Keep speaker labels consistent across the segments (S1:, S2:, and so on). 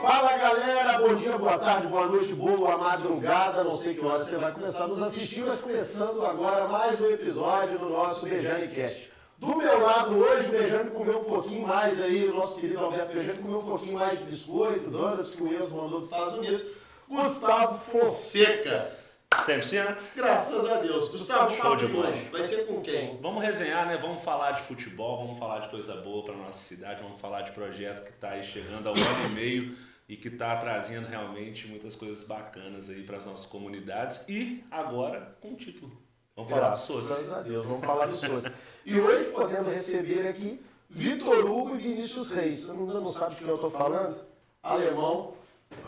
S1: Fala galera, bom dia, boa tarde, boa noite, boa madrugada, não sei que hora você vai começar a nos assistir, mas começando agora mais um episódio do nosso Bejane Cast. Do meu lado hoje, o Bejane comeu um pouquinho mais aí, o nosso querido Alberto Bejane comeu um pouquinho mais de biscoito, donuts que o Enzo mandou dos Estados Unidos. Gustavo Fonseca.
S2: 100%?
S1: Graças a Deus. Gustavo,
S2: show de bola.
S1: hoje vai ser com quem?
S2: Vamos resenhar, né? Vamos falar de futebol, vamos falar de coisa boa para nossa cidade, vamos falar de projeto que está aí chegando ao ano e meio e que está trazendo realmente muitas coisas bacanas aí para as nossas comunidades e agora com o título. Vamos falar do SOS.
S1: Graças a Deus, vamos falar do SOS. E hoje podemos receber aqui Vitor Hugo e Vinícius Reis. Você ainda não sabe de quem eu estou falando? Alemão,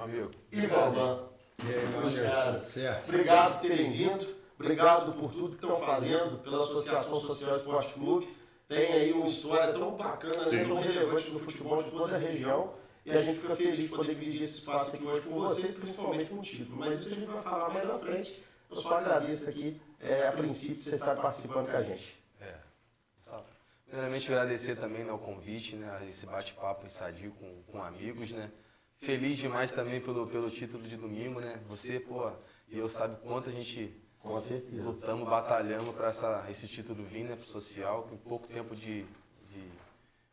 S3: amigo,
S1: e Bambam.
S3: E aí, meu amigo? Certo.
S1: Obrigado por terem vindo, obrigado por tudo que estão fazendo pela Associação Social Esporte Clube. Tem aí uma história tão bacana, né, tão relevante do futebol de toda a região. E a gente fica feliz de poder dividir esse espaço aqui hoje com vocês, principalmente com o título. Mas isso a gente vai falar mais à frente. Eu só agradeço aqui, a princípio, vocês estarem participando com a gente.
S3: Primeiramente, agradecer também ao convite, né, a esse bate-papo sadio com amigos, né. Feliz demais também pelo título de domingo, né. Você, e eu sabe quanto a gente
S1: Com certeza.
S3: lutamos, batalhamos para esse título vir, né, pro social, com pouco tempo de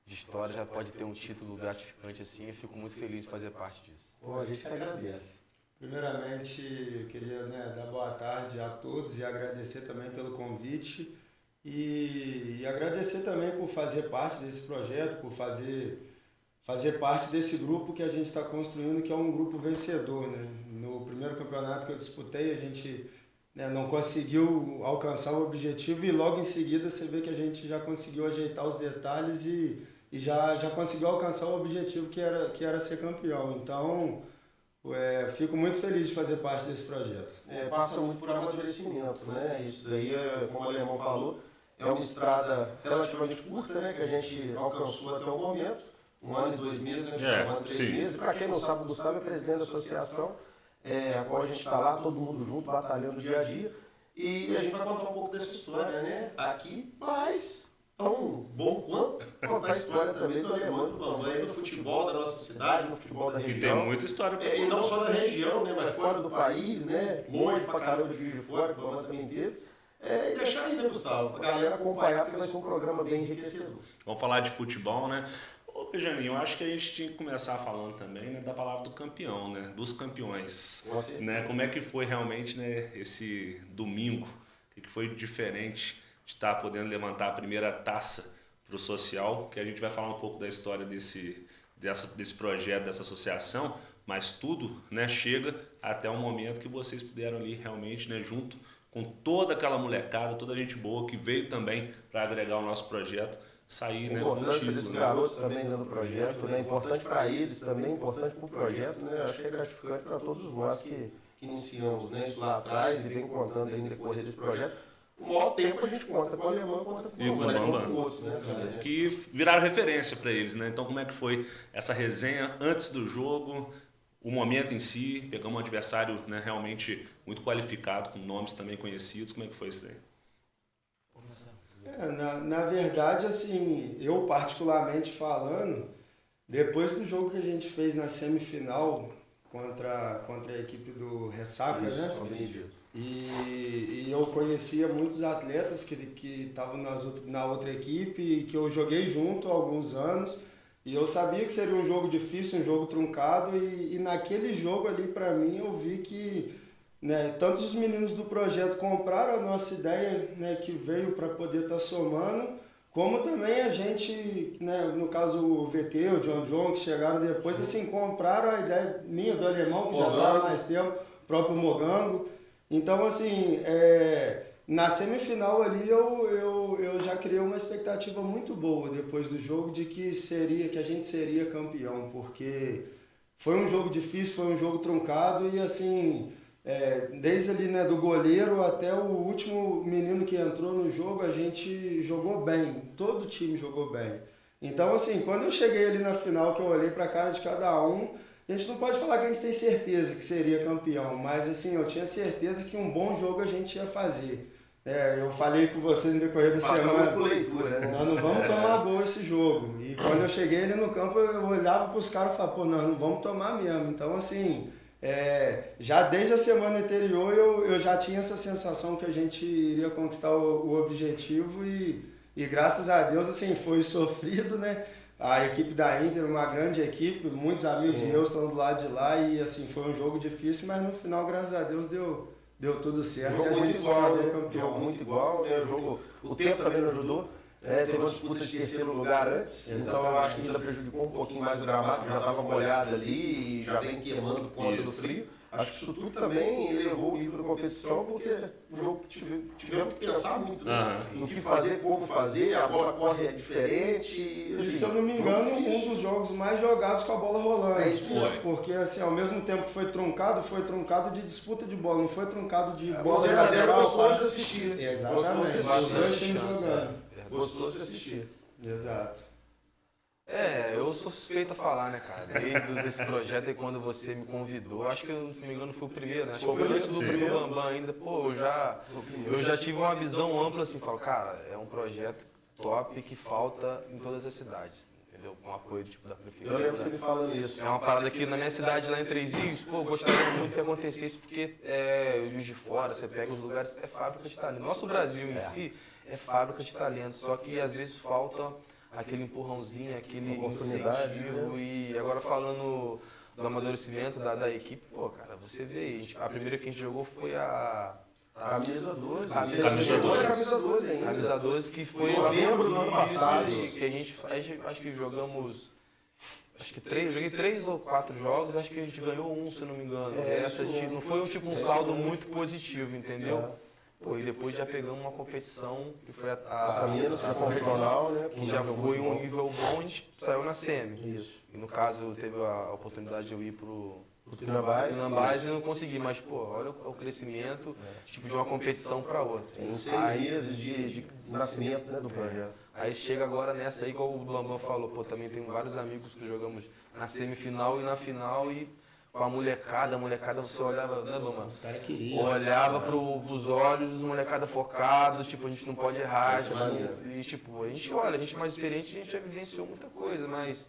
S3: história já pode ter um título gratificante assim. Eu fico muito feliz de fazer parte disso.
S1: Bom, a gente que agradece.
S4: Primeiramente, eu queria dar boa tarde a todos e agradecer também pelo convite e agradecer também por fazer parte desse projeto, por fazer parte desse grupo que a gente está construindo, que é um grupo vencedor, né? No primeiro campeonato que eu disputei, a gente não conseguiu alcançar o objetivo e logo em seguida você vê que a gente já conseguiu ajeitar os detalhes e já conseguiu alcançar o objetivo que era ser campeão. Então, fico muito feliz de fazer parte desse projeto.
S1: Passa muito por amadurecimento, né? Isso daí, como o Alemão falou, é uma estrada relativamente curta, né? Que a gente alcançou até o momento. 1 ano e 2 meses, né? 1 ano e 3 meses. Para quem não sabe, o Gustavo é presidente da associação, a qual a gente está lá, todo mundo junto, batalhando dia a dia. E a gente vai contar um pouco dessa história, né? Aqui, mas tão bom quanto contar a história também do Alemão e do Bambam aí no futebol da nossa cidade, no futebol da região.
S2: Que tem muita história para
S1: E não só da região, né? Mas fora do país, né? Longe pra caramba de Juiz de Fora, que o Bambam também teve. E deixar aí, né, Gustavo? A galera acompanhar, porque vai ser um programa bem enriquecedor.
S2: Vamos falar de futebol, né? Ô, Bejaninho, eu acho que a gente tinha que começar falando também, né, da palavra do campeão, né? Dos campeões. Né? Como é que foi realmente, né, esse domingo? O que foi diferente de estar podendo levantar a primeira taça para o social? Que a gente vai falar um pouco da história desse projeto, dessa associação, mas tudo, né, chega até o momento que vocês puderam ali realmente, né, junto com toda aquela molecada, toda a gente boa que veio também para agregar o nosso projeto, sair, né, com o
S1: importância desses
S2: título,
S1: garotos também dentro do projeto, né? Importante para eles também, importante para o projeto, né? Acho que é gratificante para todos nós que iniciamos, né, isso lá atrás e vem contando aí no decorrer desse projeto. O maior tempo a gente conta com o Alemão, conta com o Bambam, com outros, né?
S2: Que viraram referência para eles, né? Então como é que foi essa resenha antes do jogo, o momento em si? Pegamos um adversário, né, realmente muito qualificado, com nomes também conhecidos. Como é que foi isso daí?
S4: Na verdade, assim, eu particularmente falando, depois do jogo que a gente fez na semifinal contra a equipe do Ressaca,
S1: Isso,
S4: né? E eu conhecia muitos atletas que estavam na outra equipe e que eu joguei junto há alguns anos. E eu sabia que seria um jogo difícil, um jogo truncado. E naquele jogo ali, para mim, eu vi que, né, tanto os meninos do projeto compraram a nossa ideia, né, que veio para poder estar somando, como também a gente, né, no caso o VT, o John, que chegaram depois, assim, compraram a ideia minha, do Alemão, que já estava há mais tempo, o próprio Mogango. Então, assim, na semifinal ali eu já criei uma expectativa muito boa depois do jogo de que a gente seria campeão, porque foi um jogo difícil, foi um jogo truncado e, assim, desde ali, né, do goleiro até o último menino que entrou no jogo, a gente jogou bem, todo o time jogou bem. Então, assim, quando eu cheguei ali na final, que eu olhei para a cara de cada um, a gente não pode falar que a gente tem certeza que seria campeão, mas, assim, eu tinha certeza que um bom jogo a gente ia fazer. Eu falei com vocês no decorrer da semana.
S1: Por leitura, né?
S4: Nós não vamos tomar gol esse jogo. E quando eu cheguei ali no campo, eu olhava para os caras e falava, pô, nós não vamos tomar mesmo. Então, assim, já desde a semana anterior eu já tinha essa sensação que a gente iria conquistar o objetivo e graças a Deus, assim, foi sofrido, né? A equipe da Inter, uma grande equipe, muitos amigos meus estão do lado de lá e, assim, foi um jogo difícil, mas no final, graças a Deus, deu tudo certo
S1: Jogo
S4: e a
S1: muito
S4: gente
S1: igual,
S4: saiu
S1: né?
S4: campeão.
S1: Jogo muito igual, né? O tempo também não ajudou. Teve uma disputa de terceiro lugar antes, então eu acho que ainda prejudicou um pouquinho mais o gramado, que já estava molhado ali e já vem queimando por conta do frio. Acho que isso tudo também elevou o nível da competição, porque o jogo tivemos que pensar muito no que fazer, como fazer, a bola corre diferente. Assim,
S4: E se eu não me engano, um dos jogos mais jogados com a bola rolando.
S1: É isso mesmo.
S4: Porque assim, ao mesmo tempo que foi truncado de disputa de bola, não foi truncado de bola
S1: Você é
S4: lateral.
S1: gostoso de assistir.
S4: Exatamente, os dois times jogando.
S1: Gostoso de assistir.
S4: Exato.
S3: Eu sou suspeito a falar, né, cara? Desde esse projeto e quando você me convidou, acho que, se não me engano, foi o primeiro, né? Acho que foi antes do Bambam ainda. Pô, eu já tive uma visão ampla, assim, falo, cara, é um projeto top que falta em todas as cidades, entendeu? Com apoio, tipo, da prefeitura.
S1: Eu lembro você me falando isso.
S3: É uma parada que na minha cidade, lá em Três Rios, pô, eu gostaria muito que acontecesse, porque Juiz de Fora, você pega os lugares, é fábrica de talento. Nosso Brasil em si é fábrica de talento, só que às vezes falta aquele empurrãozinho, aquele incentivo. E agora falando do amadurecimento da equipe, pô, cara, você vê, a primeira que a gente jogou foi a
S1: Camisa 12.
S2: Camisa 12.
S1: Camisa 12 ainda.
S3: Camisa 12, que foi
S1: Em novembro do ano passado.
S3: que a gente acho que jogamos, joguei 3 ou 4 jogos, acho que a gente ganhou um, se eu não me engano. Não foi um saldo muito positivo, entendeu? Pô, e depois já pegamos uma competição que foi
S1: a Minas, que foi regional, né?
S3: Que já foi um nível bom, a gente saiu na semi.
S1: Isso.
S3: E no caso teve a oportunidade de eu ir pro
S1: Treinambás
S3: e não consegui, mas pô, olha o crescimento tipo, de uma competição para outra.
S1: Em 6 meses de nascimento, né, do projeto.
S3: Aí chega agora nessa aí, igual o Bambam falou, pô, também tem vários amigos que jogamos na semifinal e na final e com a molecada você olhava, né, Bambam?
S4: Os caras queriam.
S3: Olhava pros olhos, os molecada focados, tipo, a gente não pode errar, e tipo, a gente mais experiente, a gente já vivenciou muita coisa, mas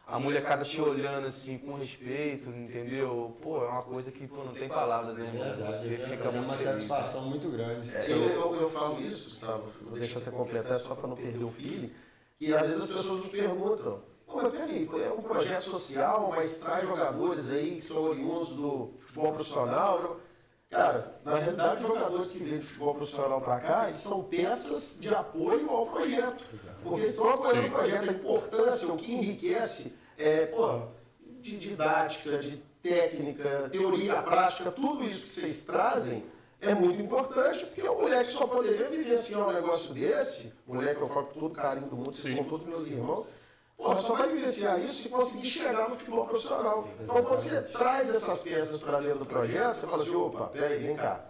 S3: a molecada te olhando assim com respeito, entendeu? Pô, é uma coisa que pô, não tem palavras, né? Você fica muito
S4: uma
S3: feliz.
S4: satisfação muito grande.
S1: Eu falo isso, Gustavo, vou deixar você completar só para não perder o feeling, que às vezes as pessoas nos perguntam, pô, mas peraí, é um projeto social, mas traz jogadores aí que são oriundos do futebol profissional. Cara, na realidade, os jogadores que vêm do futebol profissional para cá, eles são peças de apoio ao projeto. Porque estão apoiando o projeto, a importância, o que enriquece, de didática, de técnica, teoria, prática, tudo isso que vocês trazem é muito importante, porque o moleque só poderia vivenciar um negócio desse, moleque eu falo com todo carinho do mundo, vocês são todos meus irmãos, só vai vivenciar isso se conseguir chegar no futebol profissional. Então, quando você traz essas peças para dentro do projeto, você fala assim, opa, peraí, vem cá.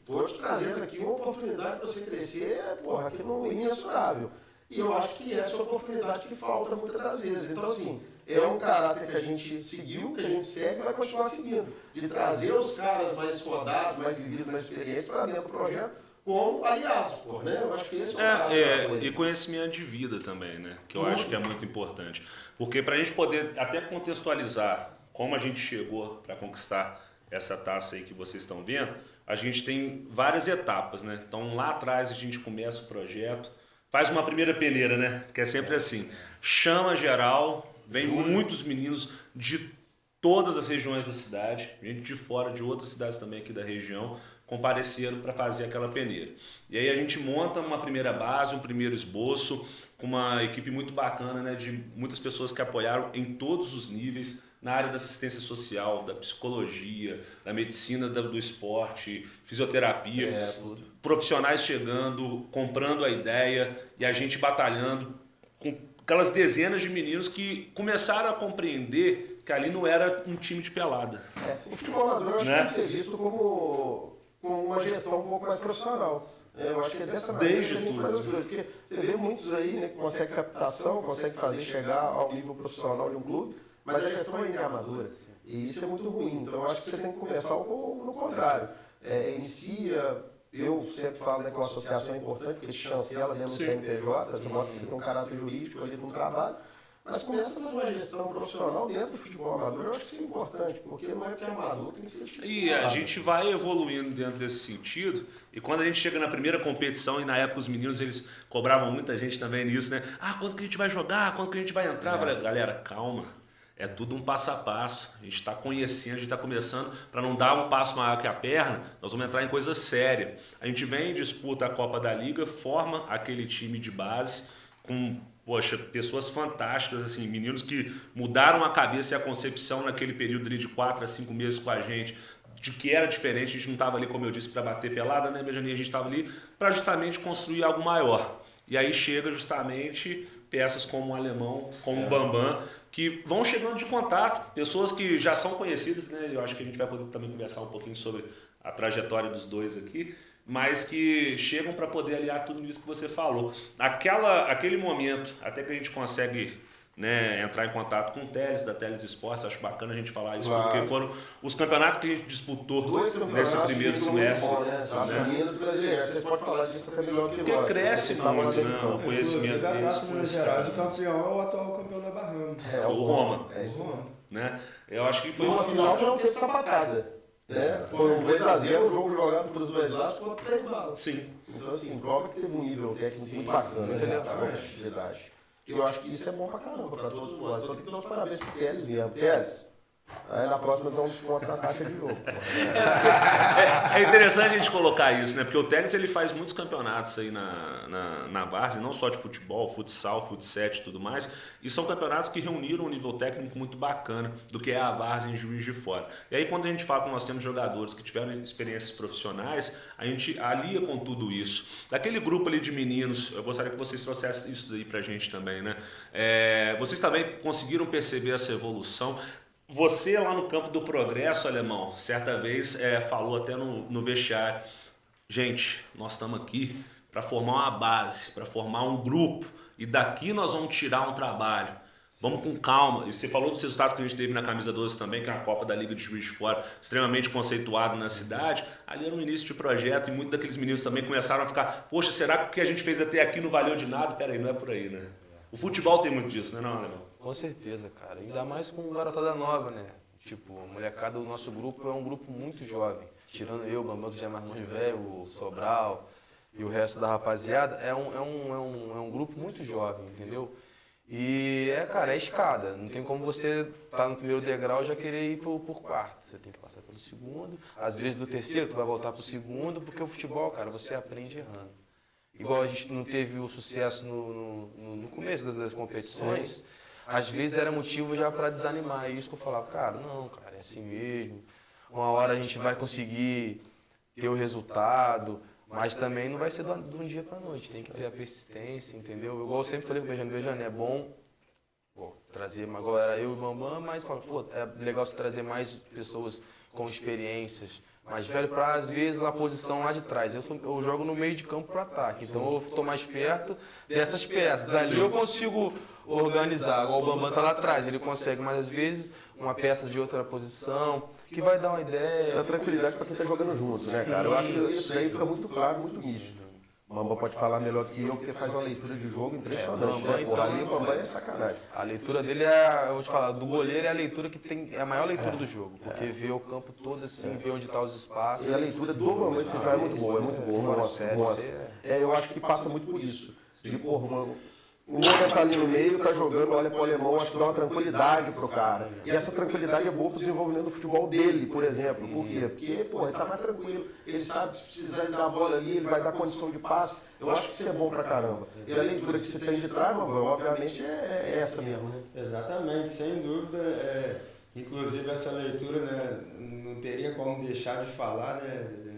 S1: Estou te trazendo aqui uma oportunidade para você crescer, aqui não é imensurável. E eu acho que essa é a oportunidade que falta muitas das vezes. Então, assim, é um caráter que a gente seguiu, que a gente segue e vai continuar seguindo. De trazer os caras mais rodados, mais vividos, mais experientes para dentro do projeto, como aliados, né? Eu acho que esse é o
S2: e conhecimento de vida também, né? Que eu acho que é muito importante. Porque para a gente poder até contextualizar como a gente chegou para conquistar essa taça aí que vocês estão vendo, a gente tem várias etapas, né? Então lá atrás a gente começa o projeto, faz uma primeira peneira, né? Que é sempre assim, chama geral, vem muitos meninos de todas as regiões da cidade, gente de fora de outras cidades também aqui da região, compareceram para fazer aquela peneira. E aí a gente monta uma primeira base, um primeiro esboço, com uma equipe muito bacana, né, de muitas pessoas que apoiaram em todos os níveis, na área da assistência social, da psicologia, da medicina, do esporte, fisioterapia, profissionais chegando, comprando a ideia e a gente batalhando com aquelas dezenas de meninos que começaram a compreender que ali não era um time de pelada.
S1: O futebol amador eu acho que tem que ser visto como uma gestão um pouco mais profissional. Eu acho que é dessa maneira que a gente faz as coisas. Porque você vê muitos aí, né, que conseguem captação, conseguem fazer chegar ao nível profissional de um clube, mas a gestão ainda é amadora. E isso é muito ruim. Então eu acho que você tem que começar no contrário. Inicia Eu sempre falo, né, que a associação é importante, porque te chancela dentro do CNPJ, você mostra que você tem um caráter jurídico ali no trabalho, mas começa a fazer uma gestão profissional dentro do futebol amador. Eu acho que isso é importante, porque não é que é amador, tem que ser tipo.
S2: E a gente vai evoluindo dentro desse sentido, e quando a gente chega na primeira competição, e na época os meninos eles cobravam muita gente também nisso, né? Ah, quando que a gente vai jogar? Quando que a gente vai entrar? Eu falei, galera, calma. É tudo um passo a passo. A gente está conhecendo, a gente está começando. Para não dar um passo maior que a perna, nós vamos entrar em coisa séria. A gente vem, disputa a Copa da Liga, forma aquele time de base com, poxa, pessoas fantásticas, assim, meninos que mudaram a cabeça e a concepção naquele período ali de 4 a 5 meses com a gente, de que era diferente. A gente não estava ali, como eu disse, para bater pelada, né, Benjamin? A gente estava ali para justamente construir algo maior. E aí chega justamente peças como o Alemão, como o Bambam, que vão chegando de contato, pessoas que já são conhecidas, né? Eu acho que a gente vai poder também conversar um pouquinho sobre a trajetória dos dois aqui, mas que chegam para poder aliar tudo isso que você falou. Aquele momento, até que a gente consegue, né, entrar em contato com o Teles, da Teles Esportes, acho bacana a gente falar isso, porque foram os campeonatos que a gente disputou nesse primeiro semestre.
S1: Bom, né? As meninas brasileiras, vocês podem falar disso até melhor que nós.
S2: Porque cresce muito, né, o conhecimento
S4: Inclusive, a Taça Minas
S2: deles.
S4: Gerais, o campeão é o atual campeão da Bahamas.
S2: O Roma.
S1: É isso.
S2: Né? Eu acho que foi
S1: Uma final já não teve sapatada. Né? Foi um 2x0, o jogo jogado pelos dois lados, foi 3 balas.
S2: Sim.
S1: Então, assim, prova que teve um nível técnico muito bacana.
S4: Exatamente.
S1: Verdade. Eu acho que isso é bom pra caramba, pra todos nós. Então tem que dar os parabéns pro Teles mesmo. Teles, aí na próxima dá um desconto na taxa de jogo.
S2: É interessante a gente colocar isso, né? Porque o Teles ele faz muitos campeonatos aí na Várzea, não só de futebol, futsal, futset e tudo mais. E são campeonatos que reuniram um nível técnico muito bacana do que é a Várzea em Juiz de Fora. E aí quando a gente fala que nós temos jogadores que tiveram experiências profissionais, a gente alia com tudo isso. Daquele grupo ali de meninos, eu gostaria que vocês trouxessem isso daí pra gente também, né? Vocês também conseguiram perceber essa evolução. Você lá no campo do Progresso, Alemão, certa vez falou até no vestiário, gente, nós estamos aqui para formar uma base, para formar um grupo, e daqui nós vamos tirar um trabalho. Vamos com calma. E você falou dos resultados que a gente teve na Camisa 12 também, que é a Copa da Liga de Juiz de Fora, extremamente conceituado na cidade. Ali era um início de projeto e muitos daqueles meninos também começaram a ficar, poxa, será que o que a gente fez até aqui não valeu de nada? Peraí, não é por aí, né? O futebol tem muito disso, né, não, Alemão?
S3: Com certeza, cara. Ainda mais com garotada nova, né? Tipo, a molecada do nosso grupo é um grupo muito jovem. Tirando eu, o Bambam, que já é mais velho, o Sobral e o resto da rapaziada, é um grupo muito jovem, entendeu? E cara, é escada. Não tem como você estar no primeiro degrau e já querer ir por quarto. Você tem que passar pelo segundo. Às vezes do terceiro tu vai voltar pro segundo, porque o futebol, cara, você aprende errando. Igual a gente não teve o sucesso no começo das competições, às vezes era motivo já para desanimar. E isso que eu falava, cara, não, cara, é assim mesmo. Uma hora a gente vai conseguir ter o resultado, mas também não vai ser de um dia para noite. Tem que ter a persistência, entendeu? Igual eu sempre falei com o Benjamin, é bom trazer agora eu e o Bambam, mas falo, pô, é legal você trazer mais pessoas com experiências mais velho para, às vezes, a posição lá de trás. Eu jogo no meio de campo para ataque, então eu estou mais perto dessas peças. Ali eu consigo organizar, igual o Bambam está lá atrás, ele consegue, mas às vezes uma peça de outra posição, que vai dar uma ideia.
S1: É tranquilidade para quem está jogando junto, né, cara? Eu acho que isso aí fica muito claro, muito nítido. O Bambam pode falar melhor que eu, porque faz uma leitura de jogo impressionante, né? Porra, ali o Bambam é sacanagem.
S3: A leitura dele eu vou te falar, do goleiro é a leitura que tem, é a maior leitura do jogo, porque vê o campo todo assim, vê onde estão os espaços.
S1: E a leitura do Bambam especial é muito boa, mostra. Eu acho que passa muito por isso. De, porra, o Lula tá ali no meio, tá jogando, olha pro alemão, acho que dá uma tranquilidade pro cara. E essa tranquilidade é boa pro desenvolvimento do futebol dele, por exemplo. Por quê? Porque, pô, ele tá mais tranquilo, ele sabe que se precisar dar a bola ali, ele vai dar condição de passe. Eu acho que isso é bom pra caramba. E a leitura que você tem de trás, obviamente, é essa mesmo, né?
S4: Exatamente, sem dúvida. Inclusive essa leitura, né, não teria como deixar de falar, né?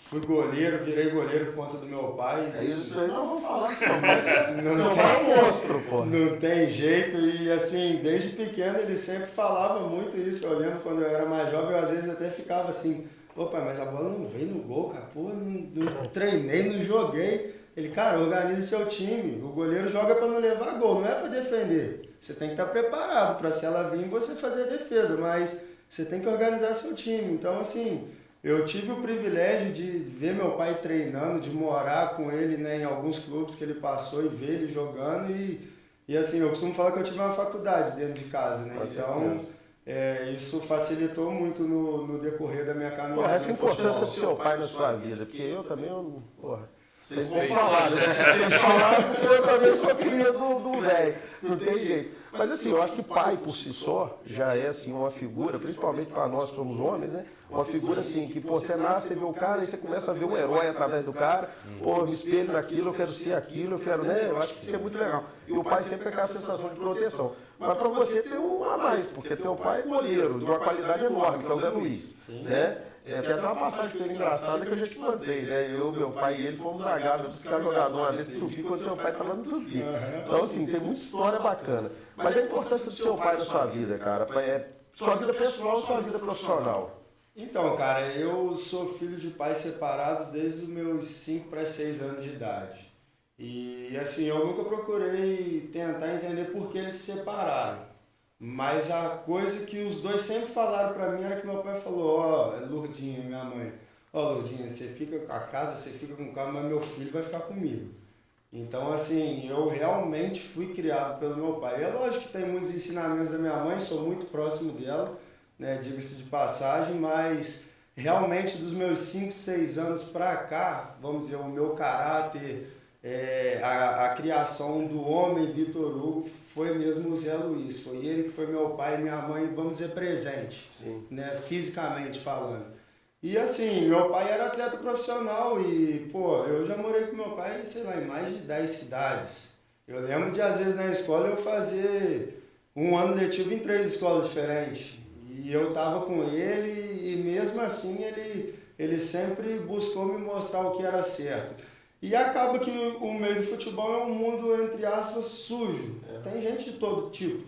S4: Fui goleiro, virei goleiro por conta do meu pai.
S1: É isso aí, não vamos falar só. Seu pai é um monstro, pô.
S4: Não tem jeito, e assim, desde pequeno ele sempre falava muito isso. Eu lembro quando eu era mais jovem, eu às vezes até ficava assim, pô pai, mas a bola não veio no gol, cara, pô, não treinei, não joguei. Ele, cara, organize seu time, o goleiro joga para não levar gol, não é para defender. Você tem que estar preparado para se ela vir você fazer a defesa, mas você tem que organizar seu time. Então assim, eu tive o privilégio de ver meu pai treinando, de morar com ele, né, em alguns clubes que ele passou e ver ele jogando. E assim, eu costumo falar que eu tive uma faculdade dentro de casa, né? Então, isso facilitou muito no decorrer da minha caminhada.
S1: Porra, essa importância do seu pai na sua vida, porque eu também, vocês vão falar, né? Vocês vão falar porque eu também sou cria do velho, não tem jeito. Mas assim, eu acho que pai por si só já é assim uma figura, principalmente para nós que somos homens, né? Uma figura assim, que pô, você nasce, você vê o cara e você começa a ver um herói através do cara, pô, eu me espelho naquilo, eu quero ser aquilo, eu quero, né? Eu acho que isso é muito legal. E o pai sempre tem aquela sensação de proteção. Mas para você tem um a mais, porque teu pai é goleiro, de uma qualidade enorme, que é o Zé Luiz, né? Tem até uma passagem com ele engraçada que eu já te contei, né? Eu, meu pai e ele fomos na Gávea buscar jogador uma vez no Tupi quando seu pai estava no Tupi. Então, assim, tem muita história bacana. Mas a importância do seu pai na sua vida, cara, sua vida pessoal ou sua vida profissional?
S4: Então, cara, eu sou filho de pais separados desde os meus 5 para 6 anos de idade. E, assim, eu nunca procurei tentar entender por que eles se separaram. Mas a coisa que os dois sempre falaram pra mim era que meu pai falou, Lourdinha, minha mãe, Lourdinha, você fica com a casa, você fica com o carro, mas meu filho vai ficar comigo. Então, assim, eu realmente fui criado pelo meu pai. É lógico que tem muitos ensinamentos da minha mãe, sou muito próximo dela, né, diga-se de passagem, mas realmente dos meus 5, 6 anos pra cá, vamos dizer, o meu caráter, a criação do homem Vitor Hugo foi mesmo o Zé Luiz. Foi ele que foi meu pai e minha mãe, vamos dizer, presente, né, fisicamente falando. E assim, meu pai era atleta profissional e, pô, eu já morei com meu pai, sei lá, em mais de 10 cidades. Eu lembro de, às vezes, na escola eu fazer um ano letivo em 3 escolas diferentes. E eu tava com ele e mesmo assim ele sempre buscou me mostrar o que era certo. E acaba que o meio do futebol é um mundo, entre aspas, sujo. Tem gente de todo tipo,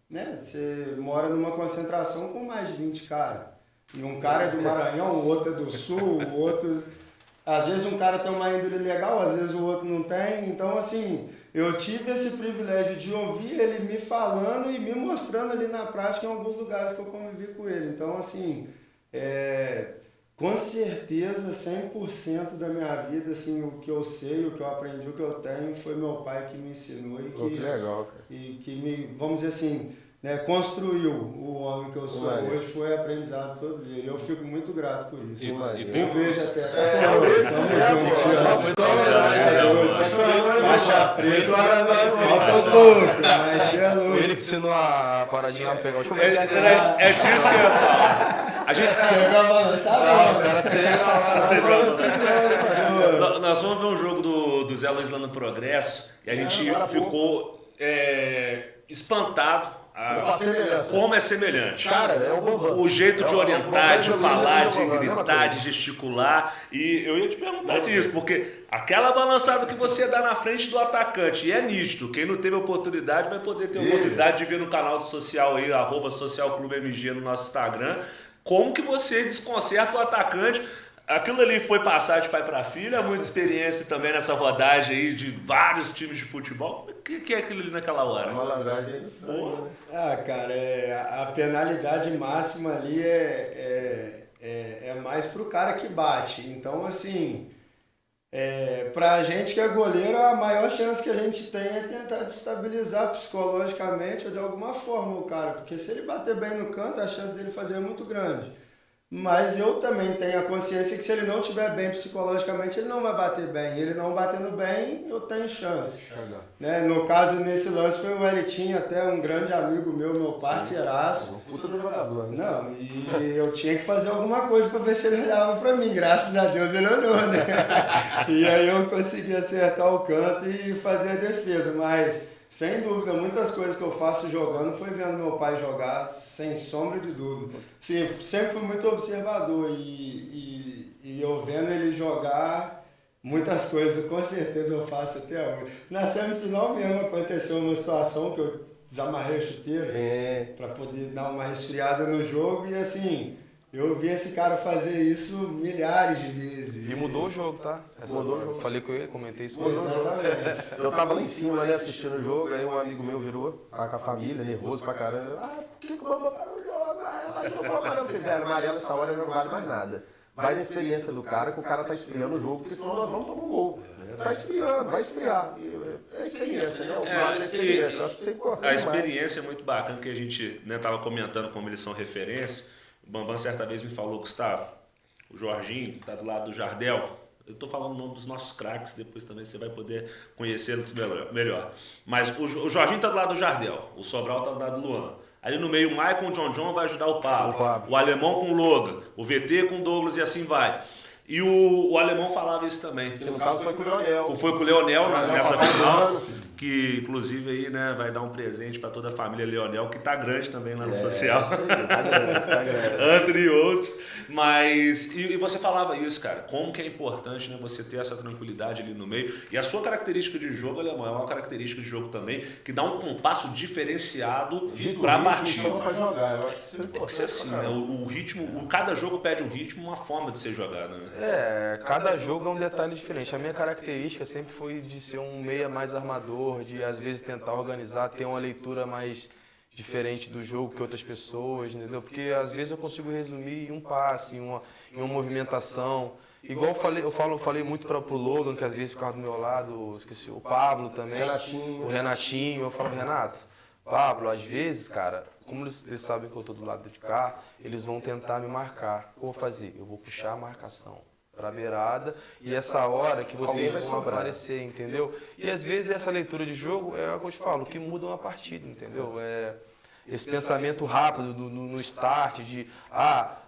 S4: né? Você mora numa concentração com mais de 20 caras. E um cara é do Maranhão, o outro é do Sul, o outro... Às vezes um cara tem uma índole legal, às vezes o outro não tem. Então, assim, eu tive esse privilégio de ouvir ele me falando e me mostrando ali na prática em alguns lugares que eu convivi com ele. Então, assim, com certeza, 100% da minha vida, assim, o que eu sei, o que eu aprendi, o que eu tenho, foi meu pai que me ensinou e
S1: que legal, cara.
S4: E que me, vamos dizer assim, né, construiu o homem que eu sou hoje, foi aprendizado todo dia. E eu fico muito grato por isso.
S2: E tem
S4: um beijo até.
S3: Faixa preta,
S4: falta um pouco, mas você é louco.
S3: Ele que ensinou a paradinha pra pegar o chute.
S2: É disso que eu ia falar. A gente... Nós fomos ver um jogo do Zé Luiz lá no Progresso e a gente ficou espantado. Como é semelhante.
S1: Cara, é o Bambam.
S2: O jeito de orientar, de falar, de gritar, de gesticular. E eu ia te perguntar disso, porque aquela balançada que você dá na frente do atacante, e é nítido, quem não teve oportunidade vai poder ter oportunidade de ver no canal do social aí, @socialclubemg no nosso Instagram, como que você desconcerta o atacante. Aquilo ali foi passar de pai para filho, muita experiência também nessa rodagem aí de vários times de futebol. O que é aquilo ali naquela hora?
S1: A malandragem é estranha, né?
S4: Cara, a penalidade máxima ali é mais pro cara que bate. Então, assim, pra gente que é goleiro, a maior chance que a gente tem é tentar destabilizar psicologicamente ou de alguma forma o cara. Porque se ele bater bem no canto, a chance dele fazer é muito grande. Mas eu também tenho a consciência que se ele não estiver bem psicologicamente, ele não vai bater bem. Ele não batendo bem, eu tenho chance. Né? No caso, nesse lance, foi o Elitinho, até um grande amigo meu parceiraço.
S1: Um puta do jogador. Né?
S4: Não, e eu tinha que fazer alguma coisa para ver se ele olhava para mim. Graças a Deus ele olhou, né? E aí eu consegui acertar o canto e fazer a defesa. Mas, sem dúvida, muitas coisas que eu faço jogando foi vendo meu pai jogar, sem sombra de dúvida. Sim, sempre fui muito observador e eu vendo ele jogar, muitas coisas com certeza eu faço até hoje. Na semifinal mesmo aconteceu uma situação que eu desamarrei a chuteira para poder dar uma resfriada no jogo e assim... Eu vi esse cara fazer isso milhares de vezes.
S3: E mudou o jogo, tá?
S1: Mudou o jogo.
S3: Falei com ele, comentei isso.
S1: Exatamente. Eu tava lá em cima, né, assistindo o jogo, aí um amigo meu virou com a família, nervoso pra caramba. Por que o Bambam parou o jogo? Eu falei, velho, amarelo essa hora não vale mais nada. vai na experiência do cara, que o cara tá esfriando o jogo, porque senão nós vamos tomar um gol. Tá esfriando, vai esfriar. É a experiência, né? Eu acho que isso é importante.
S2: A experiência é muito bacana, que a gente tava comentando como eles são referência. O Bambam certa vez me falou, Gustavo, o Jorginho tá do lado do Jardel. Eu tô falando o nome dos nossos craques, depois também você vai poder conhecê-los melhor. Mas o Jorginho tá do lado do Jardel, o Sobral tá do lado do Luan. Ali no meio, o Maicon, o John vai ajudar o Pablo. O Alemão com o Logan, o VT com o Douglas e assim vai. E o Alemão falava isso também.
S1: Que no caso foi com o Leonel.
S2: Foi com o Leonel nessa final, que inclusive aí, né, vai dar um presente para toda a família Leonel, que tá grande também lá no social.
S1: Tá grande.
S2: Anthony e outros. Mas, e você falava isso, cara, como que é importante, né, você ter essa tranquilidade ali no meio. E a sua característica de jogo, Alemão, é uma característica de jogo também, que dá um compasso diferenciado para a partida.
S1: Pra jogar. Eu acho que isso é importante.
S2: Tem que ser assim, né? O ritmo, cada jogo pede um ritmo, uma forma de ser jogado, né?
S3: Cada jogo é um detalhe diferente. A minha característica sempre foi de ser um meia mais armador, de às vezes tentar organizar, ter uma leitura mais diferente do jogo que outras pessoas, entendeu? Porque às vezes eu consigo resumir em um passe, em uma movimentação. Igual eu falei muito pro Logan, que às vezes ficava do meu lado, esqueci, o Pablo também, o Renatinho. Eu falo, Renato, Pablo, às vezes, cara, como eles sabem que eu estou do lado de cá, eles vão tentar me marcar. O que eu vou fazer? Eu vou puxar a marcação para a beirada e essa hora que vocês vão aparecer, entendeu? E às vezes essa leitura de jogo é o que eu te falo, que muda uma partida, entendeu? Esse pensamento rápido no start de,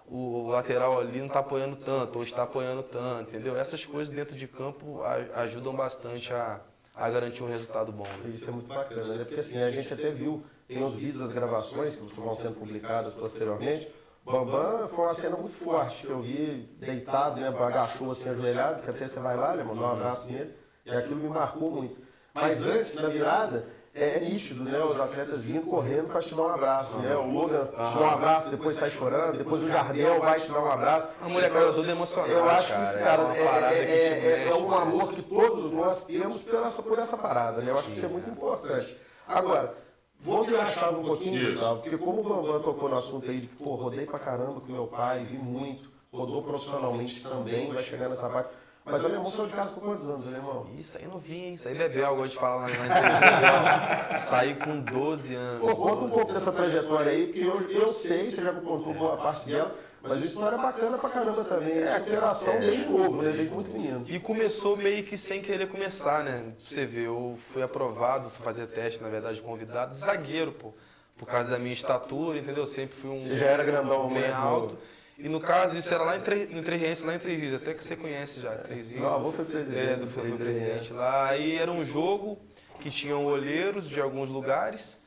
S3: o lateral ali não está apoiando tanto, ou está apoiando tanto, entendeu? Essas coisas dentro de campo ajudam bastante a garantir um resultado bom. Né?
S1: Isso é muito bacana, né? Porque assim, a gente até viu, tem os vídeos das gravações que vão sendo publicadas posteriormente. O Bambam foi uma cena muito forte, que eu vi deitado, né? Agachou assim, ajoelhado, que até você vai lá, né, mandar um abraço nele, e aquilo me marcou muito. Mas antes, na virada, é nítido, né? Os atletas vindo correndo para te dar um abraço, né? O Logan te dá um abraço, depois sai chorando, depois o Jardel vai te dar um abraço.
S3: A molecada toda emocionada.
S1: Eu acho que isso, cara, é um amor que todos nós temos por essa parada, né? Eu acho que isso é muito importante. Agora, vou virar a chave um pouquinho, Gustavo, porque como o Bambam tocou no assunto aí de que, rodei pra caramba com meu pai, vi muito, rodou profissionalmente também, vai chegar nessa parte. Mas o Alemão saiu de casa com quantos anos, Alemão?
S3: Isso aí novinho, hein? Isso aí bebê, eu gosto de falar na entrevista. Saí com 12 anos.
S1: Pô, conta um pouco dessa trajetória aí, porque eu sei, você já contou boa parte dela, mas uma história bacana pra caramba também. É superação desde novo, né? Desde muito menino.
S3: E começou meio que sem querer começar, né? Pra você ver, eu fui aprovado, fui fazer teste, na verdade, convidado, zagueiro, pô. Por causa da minha estatura, entendeu? Sempre fui um...
S1: Você já era grandão,
S3: bem alto. E no caso, isso era lá no Três Rios, lá em Três Rios, até que você conhece já, Três Rios.
S1: Meu avô foi presidente.
S3: Foi presidente lá. Aí era um jogo que tinham olheiros de alguns lugares.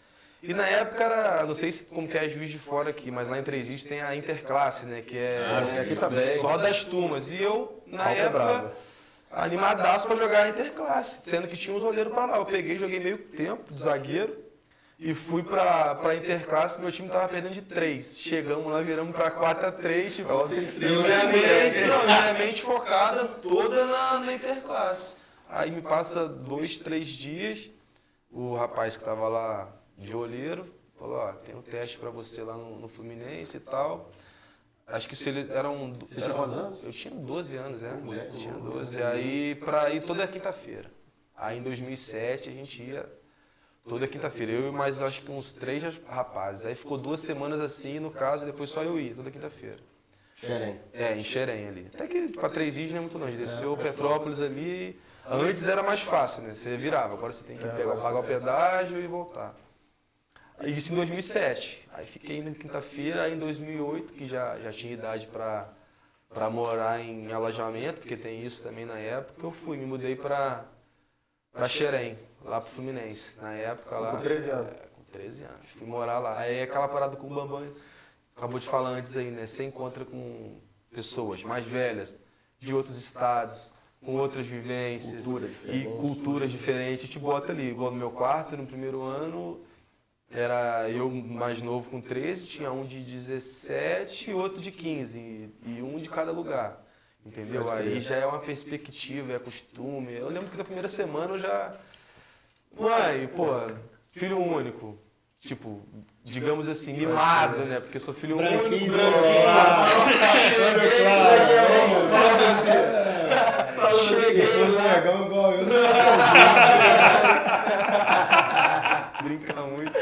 S3: E na época era, não sei como que é Juiz de Fora aqui, mas lá em Três Rios tem a interclasse, né? Que é
S1: aqui também.
S3: Só das turmas. E eu, na época, animadaço pra jogar a interclasse, sendo que tinha uns olheiros pra lá. Eu peguei, joguei meio tempo de zagueiro. E fui pra interclasse, meu time tava perdendo de 3. Chegamos lá, viramos pra 4-3, tipo, minha mente focada toda na interclasse. Aí me passa 2, 3 dias, o rapaz que tava lá de olheiro falou, tem um teste pra você lá no Fluminense e tal. Acho que se ele era um...
S1: Você tinha quantos anos?
S3: Eu tinha 12 anos, né? Tinha 12. Aí pra ir toda quinta-feira. Aí em 2007 a gente ia... Toda quinta-feira, eu e mais acho que uns 3 rapazes. Aí ficou 2 semanas assim, no caso, depois só eu ia, toda quinta-feira.
S1: Xerém.
S3: Em Xerém ali. Até que para Três Rios não é muito longe. Desceu Petrópolis ali. Antes era mais fácil, né? Você virava. Agora você tem que pagar o pedágio e voltar. Isso em 2007. Aí fiquei indo quinta-feira. Aí em 2008, que já tinha idade para morar em alojamento, porque tem isso também na época, eu me mudei para Xerém. Lá pro Fluminense, na época lá.
S1: Com 13 anos?
S3: Com 13 anos. Fui morar lá. Aí aquela parada com o Bambam, acabou de falar antes aí, né? Você encontra com pessoas mais velhas, de outros estados, com outras vivências culturas diferentes. Te bota ali, igual no meu quarto, no primeiro ano, era eu mais novo com 13, tinha um de 17 e outro de 15, e um de cada lugar. Entendeu? Aí já é uma perspectiva, é costume. Eu lembro que na primeira semana eu já... Mãe, pô, filho único. tipo, digamos assim, mimado, né? Porque eu sou filho único,
S4: Branquinho,
S3: cheguei lá.
S4: Negão igual eu,
S3: Brinca muito.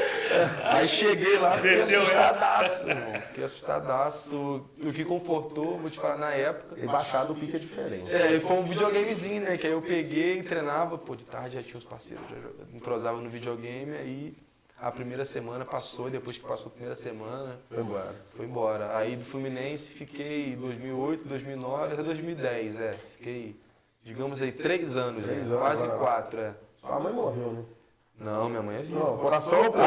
S3: Aí cheguei lá, fiquei assustadaço, irmão. Fiquei assustadaço. O que confortou, vou te falar, na época.
S1: E baixar do pique é diferente.
S3: E foi um videogamezinho, né? Que aí eu peguei, treinava, pô, de tarde já tinha os parceiros, já entrosava no videogame, aí a primeira semana passou, e depois que passou a primeira semana, foi embora. Aí do Fluminense fiquei 2008, 2009 até 2010, Fiquei, digamos aí, 3 anos, quase 4,
S1: Sua mãe morreu, né?
S3: Não, minha mãe é viva.
S1: Não, coração, pô.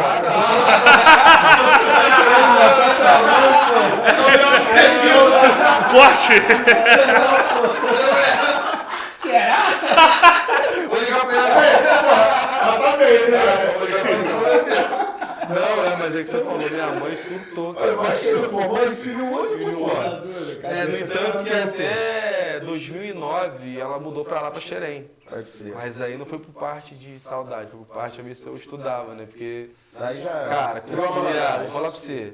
S2: Corte!
S5: Será?
S3: Vou ligar pra ela.
S4: Tá bem, né?
S3: Não, mas é que você falou, minha mãe surtou, cara.
S1: Mãe e filho único,
S4: Tá doido, cara.
S3: No entanto que até 2009 ela mudou pra lá, pra Xerém. Mas aí não foi por parte de saudade, foi por parte da missão eu estudava, né? Porque,
S1: Daí já
S3: cara, conciliar, vou falar pra você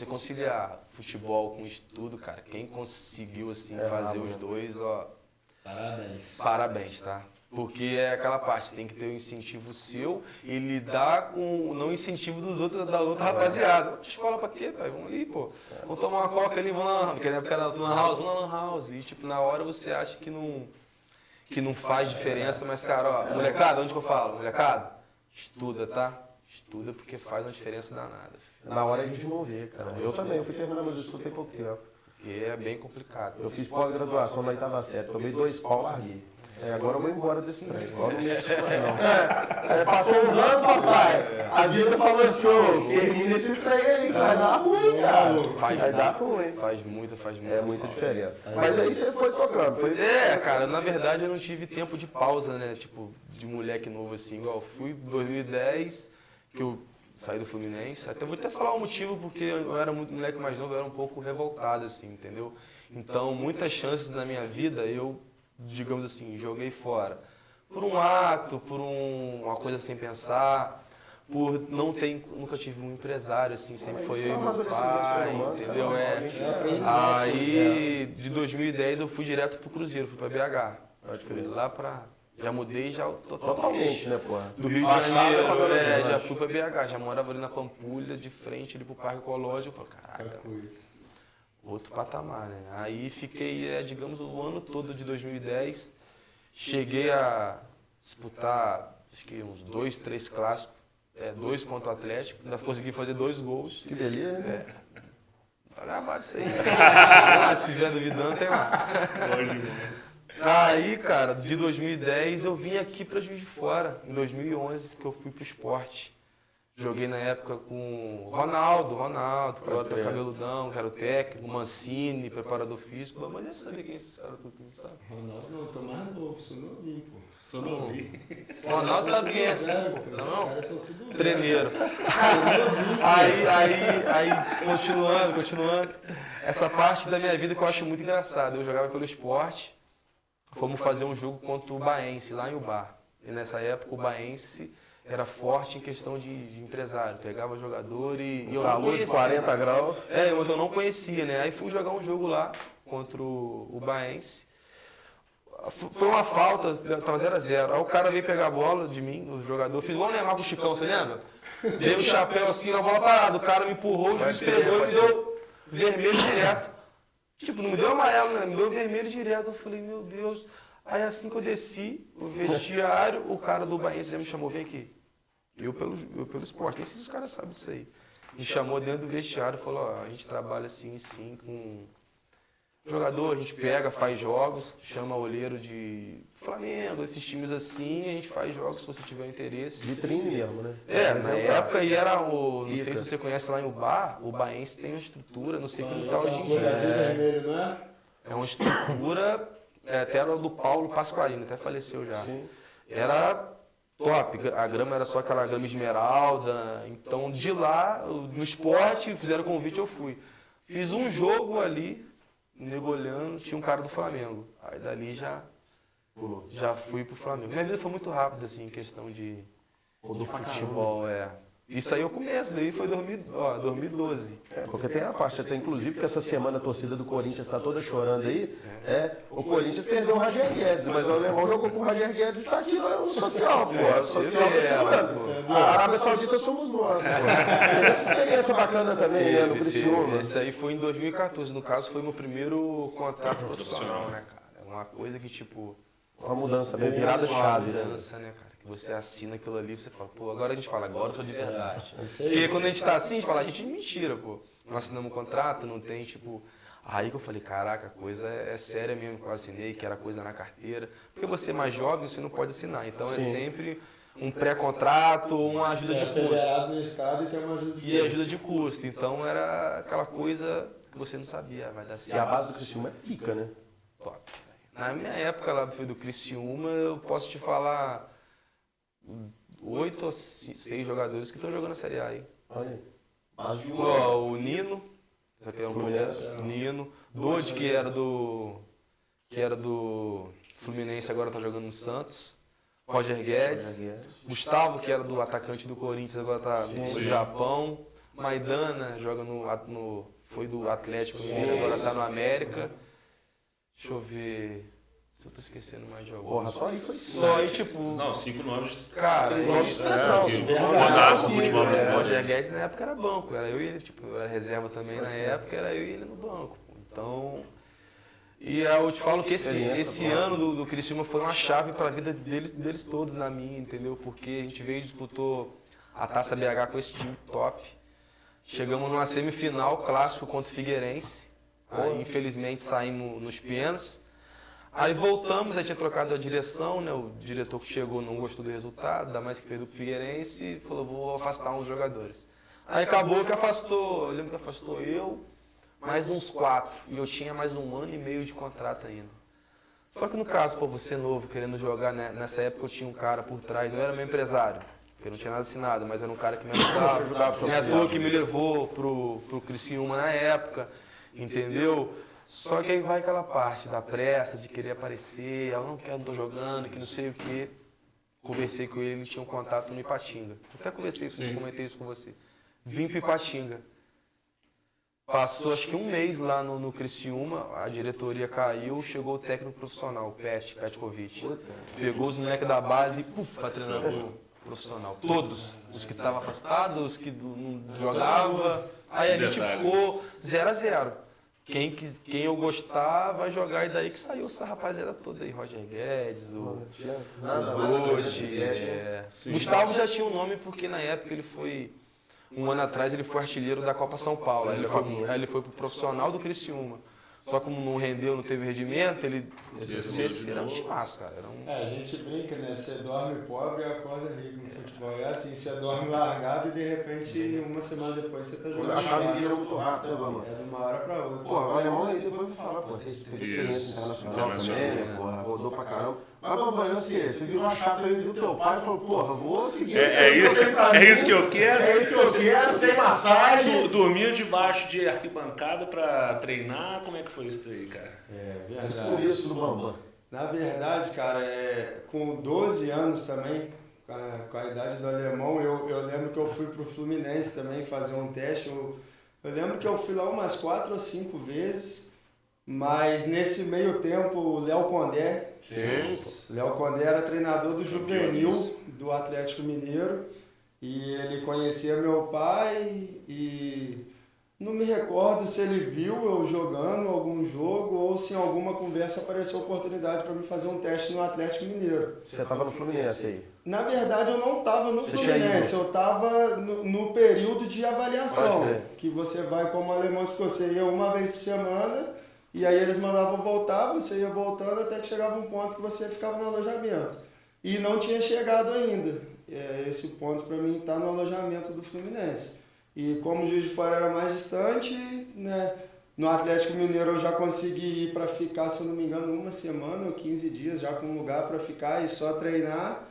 S3: conciliar futebol com estudo, cara, quem conseguiu assim fazer os dois, ó, parabéns, tá? Porque é aquela parte, tem que ter o incentivo seu e lidar com não incentivo dos outros, da outra rapaziada. Escola pra quê, pai? Vamos ali, pô. Vamos tomar uma coca ali, vamos lá, porque na época era na house, vamos na lan house. E tipo, na hora você acha que não faz diferença, mas cara, ó, molecada, onde que eu falo? Molecada, estuda, tá? Estuda porque faz uma diferença danada.
S1: na hora a gente não vê, cara. Eu também, eu fui terminar meus estudos tem pouco tempo.
S3: Porque é bem complicado.
S1: Eu fiz pós-graduação na oitava série, tomei 2 pau, larguei. Agora eu vou embora desse trem, agora não mexo mais não. Passou uns anos, papai, a vida falou assim, ô, termina esse trem aí, vai dar ruim, cara. Vai dar ruim.
S3: Faz muita
S1: É muita diferença. Mas aí você foi tocando, foi...
S3: Cara, na verdade eu não tive tempo de pausa, né? Tipo, de moleque novo assim, igual eu fui em 2010, que eu saí do Fluminense. Vou até falar o motivo, porque eu era muito moleque mais novo, eu era um pouco revoltado, assim, entendeu? Então, muitas chances na minha vida eu, digamos assim, joguei fora. Por um ato, por uma coisa sem pensar, por nunca tive um empresário, assim, sempre foi eu e meu pai, entendeu? Aí, de 2010 eu fui direto pro Cruzeiro, fui pra BH. Pode crer. Lá pra... Já mudei já
S1: Totalmente, né, porra?
S3: do Rio de Janeiro, já fui pra BH, já morava ali na Pampulha, de frente ali pro Parque Ecológico. Eu falei, caraca, outro patamar, né? Aí fiquei, digamos, o ano todo de 2010. Cheguei a disputar, acho que uns 2, 3 clássicos, 2 contra o Atlético. Ainda consegui fazer 2 gols.
S1: Que beleza, né?
S3: Tá gravado isso aí. Se vier duvidando, tem lá. Aí, cara, de 2010 eu vim aqui pra Juiz de Fora, em 2011, que eu fui pro esporte. Joguei na época com o Ronaldo, que era cabeludão, que era o técnico, Mancini, preparador físico. Mas deve saber quem é esses caras tudo, sabe?
S4: Ronaldo não, tô mais novo, sou novinho, pô.
S2: Só não vi.
S3: O Ronaldo sabe quem é esse?
S4: Os caras são tudo
S3: Tremeiro. Aí, continuando. Essa parte da minha vida que eu acho muito engraçada. Eu jogava pelo esporte. Fomos fazer um jogo contra o Baense, lá em Ubar. E nessa época o Baense era forte em questão de empresário. Pegava jogador e eu não
S1: Calor de
S3: conhecia.
S1: 40 graus.
S3: Mas eu não conhecia, né? Aí fui jogar um jogo lá contra o Baense. Foi uma falta, tava 0x0. Aí o cara veio pegar a bola de mim, o jogador. Fiz igual o Neymar com o Chicão, você lembra? Dei o chapéu assim, a bola parada. O cara me empurrou, o juiz pegou e me deu vermelho direto. Tipo, não me deu amarelo, né? Me deu vermelho direto. Eu falei, meu Deus. Aí assim que eu desci, o vestiário, o cara do Baense já me chamou, vem aqui. Eu pelo esporte, nem sei se os caras sabem disso aí. Me chamou dentro do vestiário e falou, ó, a gente trabalha assim, com jogador, a gente pega, faz jogos, chama olheiro de Flamengo, esses times assim, a gente faz jogos se você tiver interesse.
S1: Vitrine mesmo, né?
S3: Na época aí era não sei se você conhece lá em Ubar, o Baense tem uma estrutura, não sei como tá hoje em dia.
S4: vermelho, não é?
S3: É uma estrutura, até era do Paulo Pasqualino, até faleceu já. Sim. Era top, a grama era só aquela grama esmeralda, então de lá, no esporte, fizeram convite, eu fui. Fiz um jogo ali, negolhando, tinha um cara do Flamengo. Aí dali já fui pro Flamengo. Minha vida foi muito rápida, assim, em questão de futebol, Isso aí é o começo, daí foi 2012.
S1: Porque tem a parte até, inclusive, que essa semana a torcida do Corinthians está toda chorando aí. O Corinthians perdeu o Roger Guedes, mas o alemão jogou com o Roger Guedes e está aqui no social, pô. O social tá segurando. A Arábia Saudita somos nós, pô. Essa experiência bacana também, né, no Criciúma.
S3: Esse aí foi em 2014, no caso foi meu primeiro contrato profissional, né, cara? É uma coisa que, tipo...
S1: Uma mudança, né? Virada-chave, né?
S3: Mudança, né, cara? Que você assina aquilo ali, você fala, pô, agora a gente fala, agora eu tô de verdade. Porque quando a gente tá assim, a gente fala, a gente mentira, pô. Nós assinamos um contrato, não tem, tipo... Aí que eu falei, caraca, a coisa é séria mesmo que eu assinei, que era coisa na carteira. Porque você é mais jovem, você não pode assinar. Então é sempre um pré-contrato ou uma ajuda de custo.
S4: Federado no estado e tem uma ajuda de custo.
S3: E ajuda de custo. Então era aquela coisa que você não sabia, vai dar certo.
S1: E a base do Criciúma é pica, né?
S3: Top. Na minha época lá do Criciúma, eu posso te falar 8 ou 6 jogadores que estão jogando a Série A aí.
S1: Olha aí. Base de
S3: Ó, o Nino, já tem um Nino, Dodge, que era do Fluminense, agora tá jogando no Santos. Roger Guedes, Gustavo, que era do atacante do Corinthians, agora tá no Japão. Maidana, joga foi do Atlético Mineiro, agora tá no América. Deixa eu ver se eu tô esquecendo mais de algum.
S1: Porra, só aí foi
S3: Só aí, tipo...
S2: Não, 5 nomes.
S3: Cara,
S2: Rodados do futebol
S3: o
S2: brasileiro.
S3: Roger Guedes na época era banco, era eu e ele, tipo, eu era reserva também na época, era eu e ele no banco. Então... E eu te falo que esse ano do Criciúma foi uma chave para a vida deles todos, na minha, entendeu? Porque a gente veio e disputou a Taça BH com esse time top. Chegamos numa semifinal clássico contra o Figueirense. Aí, infelizmente saímos nos pênaltis. Aí voltamos, aí tinha trocado a direção, né? O diretor que chegou não gostou do resultado, ainda mais que perdeu pro Figueirense, e falou, vou afastar uns jogadores. Aí acabou que afastou, eu lembro que afastou eu, mais uns 4, e eu tinha mais 1 ano e meio de contrato ainda. Só que no caso, pô, você novo, querendo jogar, né? Nessa época eu tinha um cara por trás, não era meu empresário, porque eu não tinha nada assinado, mas era um cara que me ajudava, o treinador que me levou pro Criciúma na época, entendeu? Só que aí vai aquela parte da pressa, de querer aparecer, eu não quero, não tô jogando, que não sei o quê. Conversei com ele tinha um contato no Ipatinga. Até comentei isso com você. Vim pro Ipatinga. Passou acho que 1 mês lá no Criciúma, a diretoria caiu, chegou o técnico profissional, o Petkovic. Pegou os moleques da base e pra treinar pro profissional. Todos. Os que estavam afastados, os que não jogavam. Aí a gente ficou 0-0. Quem eu gostar vai jogar, e daí que saiu essa rapaziada toda aí, Roger Guedes, o Doge. Gustavo já tinha um nome porque na época ele foi, 1 ano atrás, ele foi artilheiro da Copa São Paulo. Aí ele foi pro profissional do Criciúma. Só como não rendeu, não teve rendimento, ele era um timaço, cara.
S4: A gente brinca, né? Você dorme pobre e acorda rico no futebol. É assim, você dorme largado e de repente, 1 semana depois, você tá jogando.
S1: A chave vira muito rápido, né, mano?
S4: É de uma hora pra outra.
S1: Pô, o alemão aí depois vai falar, pô, tem experiência internacional também, né, porra, rodou pra caramba. Mas, Bambam, você virou uma chapa aí do teu pai e falou, porra, vou seguir
S2: É isso que eu quero.
S1: É isso que eu quero, sem massagem.
S2: Dormindo debaixo de arquibancada pra treinar, como é que foi isso daí, cara?
S4: É verdade.
S1: Descobri isso do Bambam.
S4: Na verdade, cara, com 12 anos também, com a idade do alemão, eu lembro que eu fui pro Fluminense também fazer um teste. Eu lembro que eu fui lá umas 4 ou 5 vezes, mas nesse meio tempo o Léo Condé, Léo Condé era treinador do juvenil do Atlético Mineiro, e ele conhecia meu pai e não me recordo se ele viu eu jogando algum jogo ou se em alguma conversa apareceu a oportunidade para mim fazer um teste no Atlético Mineiro.
S1: Você tava no Fluminense aí?
S4: Na verdade, eu não estava no Fluminense, eu estava no período de avaliação, que você vai como alemão, porque você ia uma vez por semana e aí eles mandavam voltar, você ia voltando até que chegava um ponto que você ficava no alojamento. E não tinha chegado ainda. Esse ponto para mim está no alojamento do Fluminense. E como o Juiz de Fora era mais distante, né, no Atlético Mineiro eu já consegui ir para ficar, se eu não me engano, 1 semana ou 15 dias, já com um lugar para ficar e só treinar.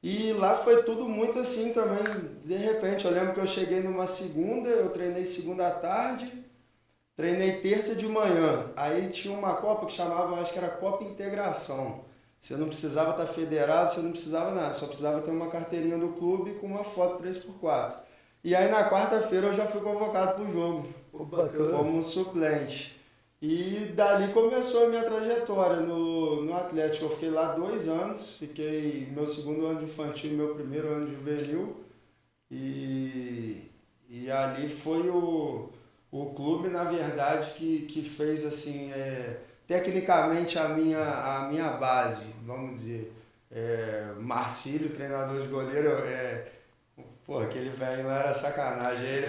S4: E lá foi tudo muito assim também, de repente. Eu lembro que eu cheguei numa segunda, eu treinei segunda à tarde, treinei terça de manhã. Aí tinha uma Copa que chamava, acho que era Copa Integração. Você não precisava estar federado, você não precisava nada, só precisava ter uma carteirinha do clube com uma foto 3x4. E aí na quarta-feira eu já fui convocado para o jogo,
S1: Bacana.
S4: como suplente. E dali começou a minha trajetória no Atlético. Eu fiquei lá 2 anos, fiquei meu segundo ano de infantil, meu primeiro ano de juvenil. E ali foi o clube, na verdade, que fez assim, tecnicamente a minha base, vamos dizer. Marcílio, treinador de goleiro, pô, aquele velho lá era sacanagem. Ele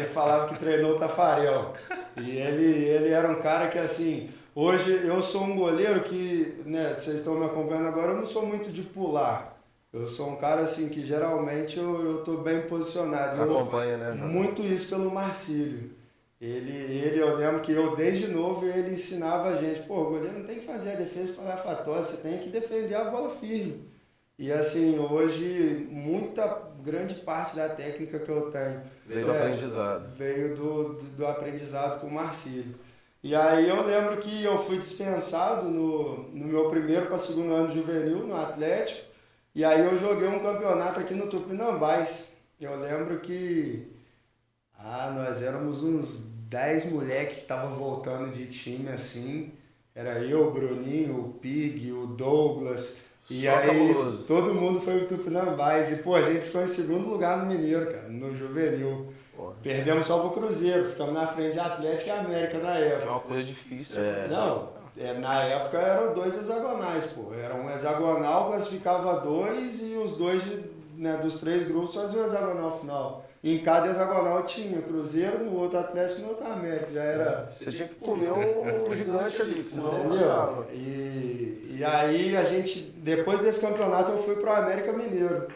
S4: falava que treinou o Tafarel. E ele era um cara que, assim, hoje eu sou um goleiro que, né, vocês estão me acompanhando agora, eu não sou muito de pular. Eu sou um cara, assim, que geralmente eu tô bem posicionado.
S1: Acompanha, né, João?
S4: Muito isso pelo Marcílio. Eu lembro que eu, desde novo, ele ensinava a gente, pô, o goleiro não tem que fazer a defesa espalhafatória, você tem que defender a bola firme. E assim, hoje, grande parte da técnica que eu tenho
S1: Veio do aprendizado.
S4: Veio do aprendizado com o Marcílio. E aí eu lembro que eu fui dispensado no meu primeiro para segundo ano de juvenil, no Atlético, e aí eu joguei um campeonato aqui no Tupinambás. Eu lembro que nós éramos uns 10 moleques que estavam voltando de time assim. Era eu, o Bruninho, o Pig, o Douglas. E
S1: Só
S4: aí
S1: cabuloso.
S4: todo mundo foi pro Tupinambás. E pô, a gente ficou em segundo lugar no Mineiro, cara, no juvenil.
S1: Porra.
S4: Perdemos só pro Cruzeiro, ficamos na frente de Atlético e América na
S3: Que é
S4: época.
S3: uma coisa difícil.
S4: Não, na época eram 2 hexagonais, pô. Era um hexagonal, classificava 2 e os 2 dos 3 grupos faziam um hexagonal final. Em cada hexagonal tinha Cruzeiro, no outro Atlético e no outro América. Já era.
S1: Você tinha que comer um gigante ali, senão não
S4: Entendeu?
S1: passava.
S4: E aí depois desse campeonato eu fui pro América Mineiro.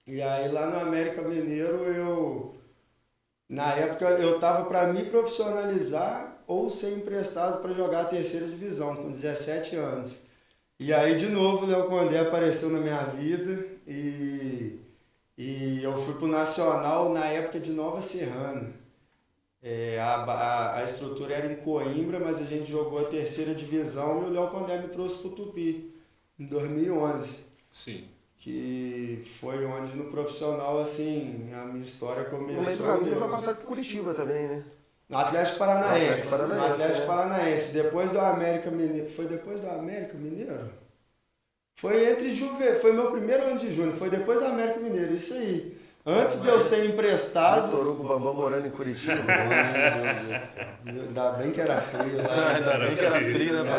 S4: E aí lá no América Mineiro na época eu tava para me profissionalizar ou ser emprestado para jogar a terceira divisão, com 17 anos. E aí de novo o Léo Condé apareceu na minha vida e eu fui pro Nacional na época de Nova Serrana. A estrutura era em Coimbra, mas a gente jogou a terceira divisão e o Léo Condé me trouxe pro Tupi, em 2011.
S2: Sim.
S4: Que foi onde no profissional, assim, a minha história começou.
S1: No meio do caminho vai
S4: mesmo.
S1: passar por Curitiba também, né?
S4: No Atlético Paranaense.
S1: No Atlético Paranaense,
S4: Depois do América Mineiro. Foi depois do América Mineiro? Foi meu primeiro ano de júnior, foi depois do América Mineiro, isso aí. Antes de eu ser emprestado.
S1: Toruco Bambam morando em Curitiba.
S4: Ainda bem que era frio lá.
S3: Ainda bem que era frio, né?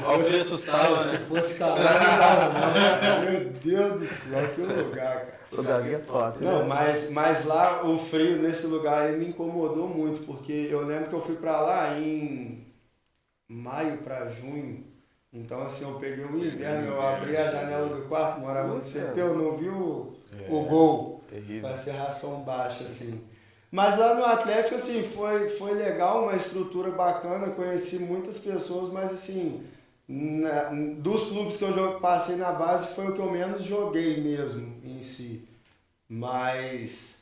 S3: Olha o frio assustava,
S4: Se
S3: né?
S4: fosse calor, não dava, não. Meu Deus do céu, que lugar, cara.
S1: O lugarzinho é top,
S4: Não,
S1: né?
S4: mas lá o frio nesse lugar aí me incomodou muito, porque eu lembro que eu fui pra lá em maio pra junho. Então assim, eu peguei o inverno, eu abri a janela do quarto, morava no CT, eu não vi o gol.
S3: Terrível.
S4: Com a serração baixa, assim. Mas lá no Atlético, assim, foi legal, uma estrutura bacana, conheci muitas pessoas, mas assim, dos clubes que eu passei na base, foi o que eu menos joguei mesmo, em si. Mas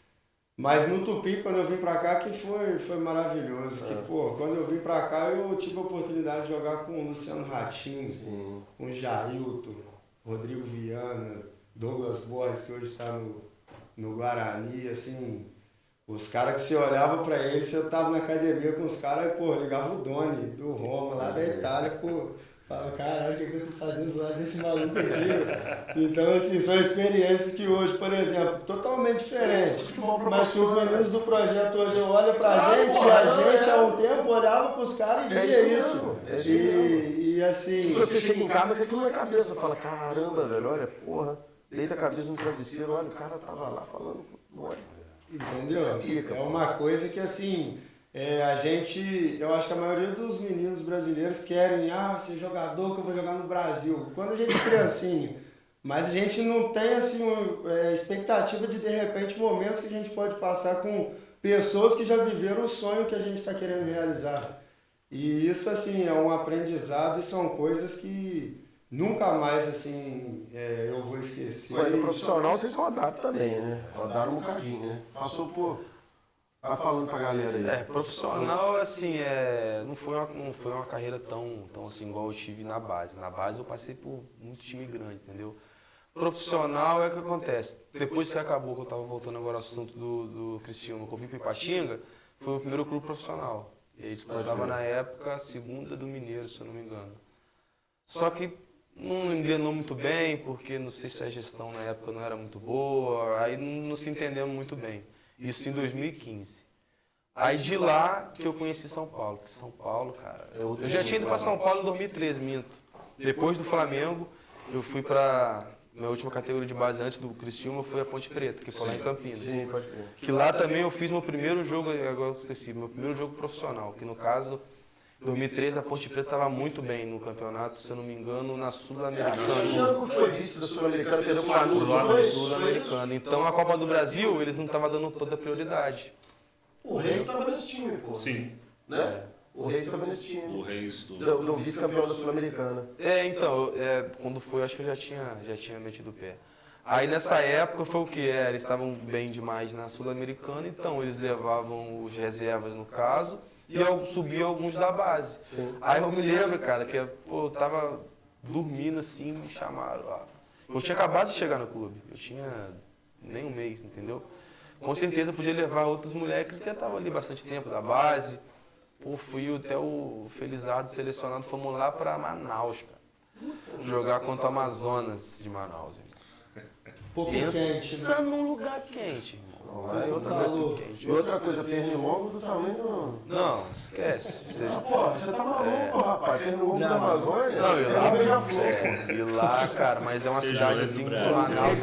S4: no Tupi, quando eu vim pra cá, que foi maravilhoso. Que, pô, quando eu vim pra cá, eu tive a oportunidade de jogar com o Luciano Ratinho,
S1: Sim.
S4: com o Jailton, Rodrigo Viana, Douglas Borges, que hoje está no Guarani, assim, os caras que você olhava pra eles, você tava na academia com os caras, pô, ligava o Doni, do Roma, lá da Itália, pô, falava, caralho, o que eu tô fazendo lá desse maluco aqui? Então, assim, são experiências que hoje, por exemplo, totalmente diferentes, mas que os meninos do projeto hoje olham pra gente, e a gente, há um tempo, olhava pros caras e via isso. E assim...
S1: E você chega em casa com aquilo na cabeça, fala, caramba, velho, olha, porra. Deita a cabeça no travesseiro, olha, o cara tava lá falando, olha.
S4: Entendeu? É uma coisa que, assim, eu acho que a maioria dos meninos brasileiros querem, ser jogador que eu vou jogar no Brasil. Quando a gente é criancinha. Mas a gente não tem, assim, expectativa de repente, momentos que a gente pode passar com pessoas que já viveram o sonho que a gente está querendo realizar. E isso, assim, é um aprendizado e são coisas que nunca mais, assim, eu vou esquecer.
S1: Mas no profissional vocês rodaram também, né? Rodaram um bocadinho, né? Passou por... Tá falando pra galera aí.
S3: Profissional, assim, não foi uma carreira tão assim, igual eu tive na base. Na base eu passei por muito time grande, entendeu? Profissional é o que acontece. Depois que acabou, que eu estava voltando agora ao assunto do Criciúma, que eu vim para Ipatinga, foi o primeiro clube profissional. E aí disputava na época a segunda do Mineiro, se eu não me engano. Só que não engrenou muito bem, porque não sei se a gestão na época não era muito boa, aí não se entendemos muito bem. Isso em 2015. Aí de lá que eu conheci São Paulo. São Paulo, cara, eu já tinha ido para São Paulo em 2013, minto. Depois do Flamengo, eu fui para minha última categoria de base antes do Criciúma, foi a Ponte Preta, que foi lá em Campinas.
S1: Sim, pode crer.
S3: Que lá também eu fiz meu primeiro jogo, agora eu esqueci, meu primeiro jogo profissional, que no caso, em 2013 a Ponte Preta estava muito bem no campeonato, se eu não me engano, na Sul-Americana.
S1: O que foi vice da Sul-Americana, perdeu para
S3: Na Sul-Americana. Então a Copa do Brasil, eles não estavam dando toda a prioridade.
S1: O Reis estava nesse time, pô.
S2: Sim.
S1: Né? O Reis estava nesse
S2: O
S1: time.
S2: Reis
S1: Do vice-campeão da Sul-Americana.
S3: Então, quando foi, acho que eu já tinha metido o pé. Aí nessa época foi o que? Eles estavam bem demais na Sul-Americana, então eles levavam os reservas no caso e subiam alguns da base.
S1: Sim.
S3: Aí eu me lembro, cara, que eu tava dormindo assim, me chamaram lá. Eu tinha acabado de chegar no clube, eu tinha nem um mês, entendeu? Com certeza podia levar outros moleques que já estavam ali bastante tempo da base. Pô, fui até o Felizardo selecionado, fomos lá pra Manaus, cara. Jogar contra o Amazonas de Manaus.
S4: Pouco quente,
S3: Pensa
S4: né?
S3: num lugar quente, irmão.
S1: Lá é outra coisa. E outra coisa, pernilongo do tamanho do...
S3: Não, esquece.
S1: Pô, você tá maluco, rapaz. Pernilongo da Amazônia?
S3: Não, e lá,
S1: beija-flor.
S3: e lá, cara, mas é uma cidade assim,
S2: do
S3: Manaus,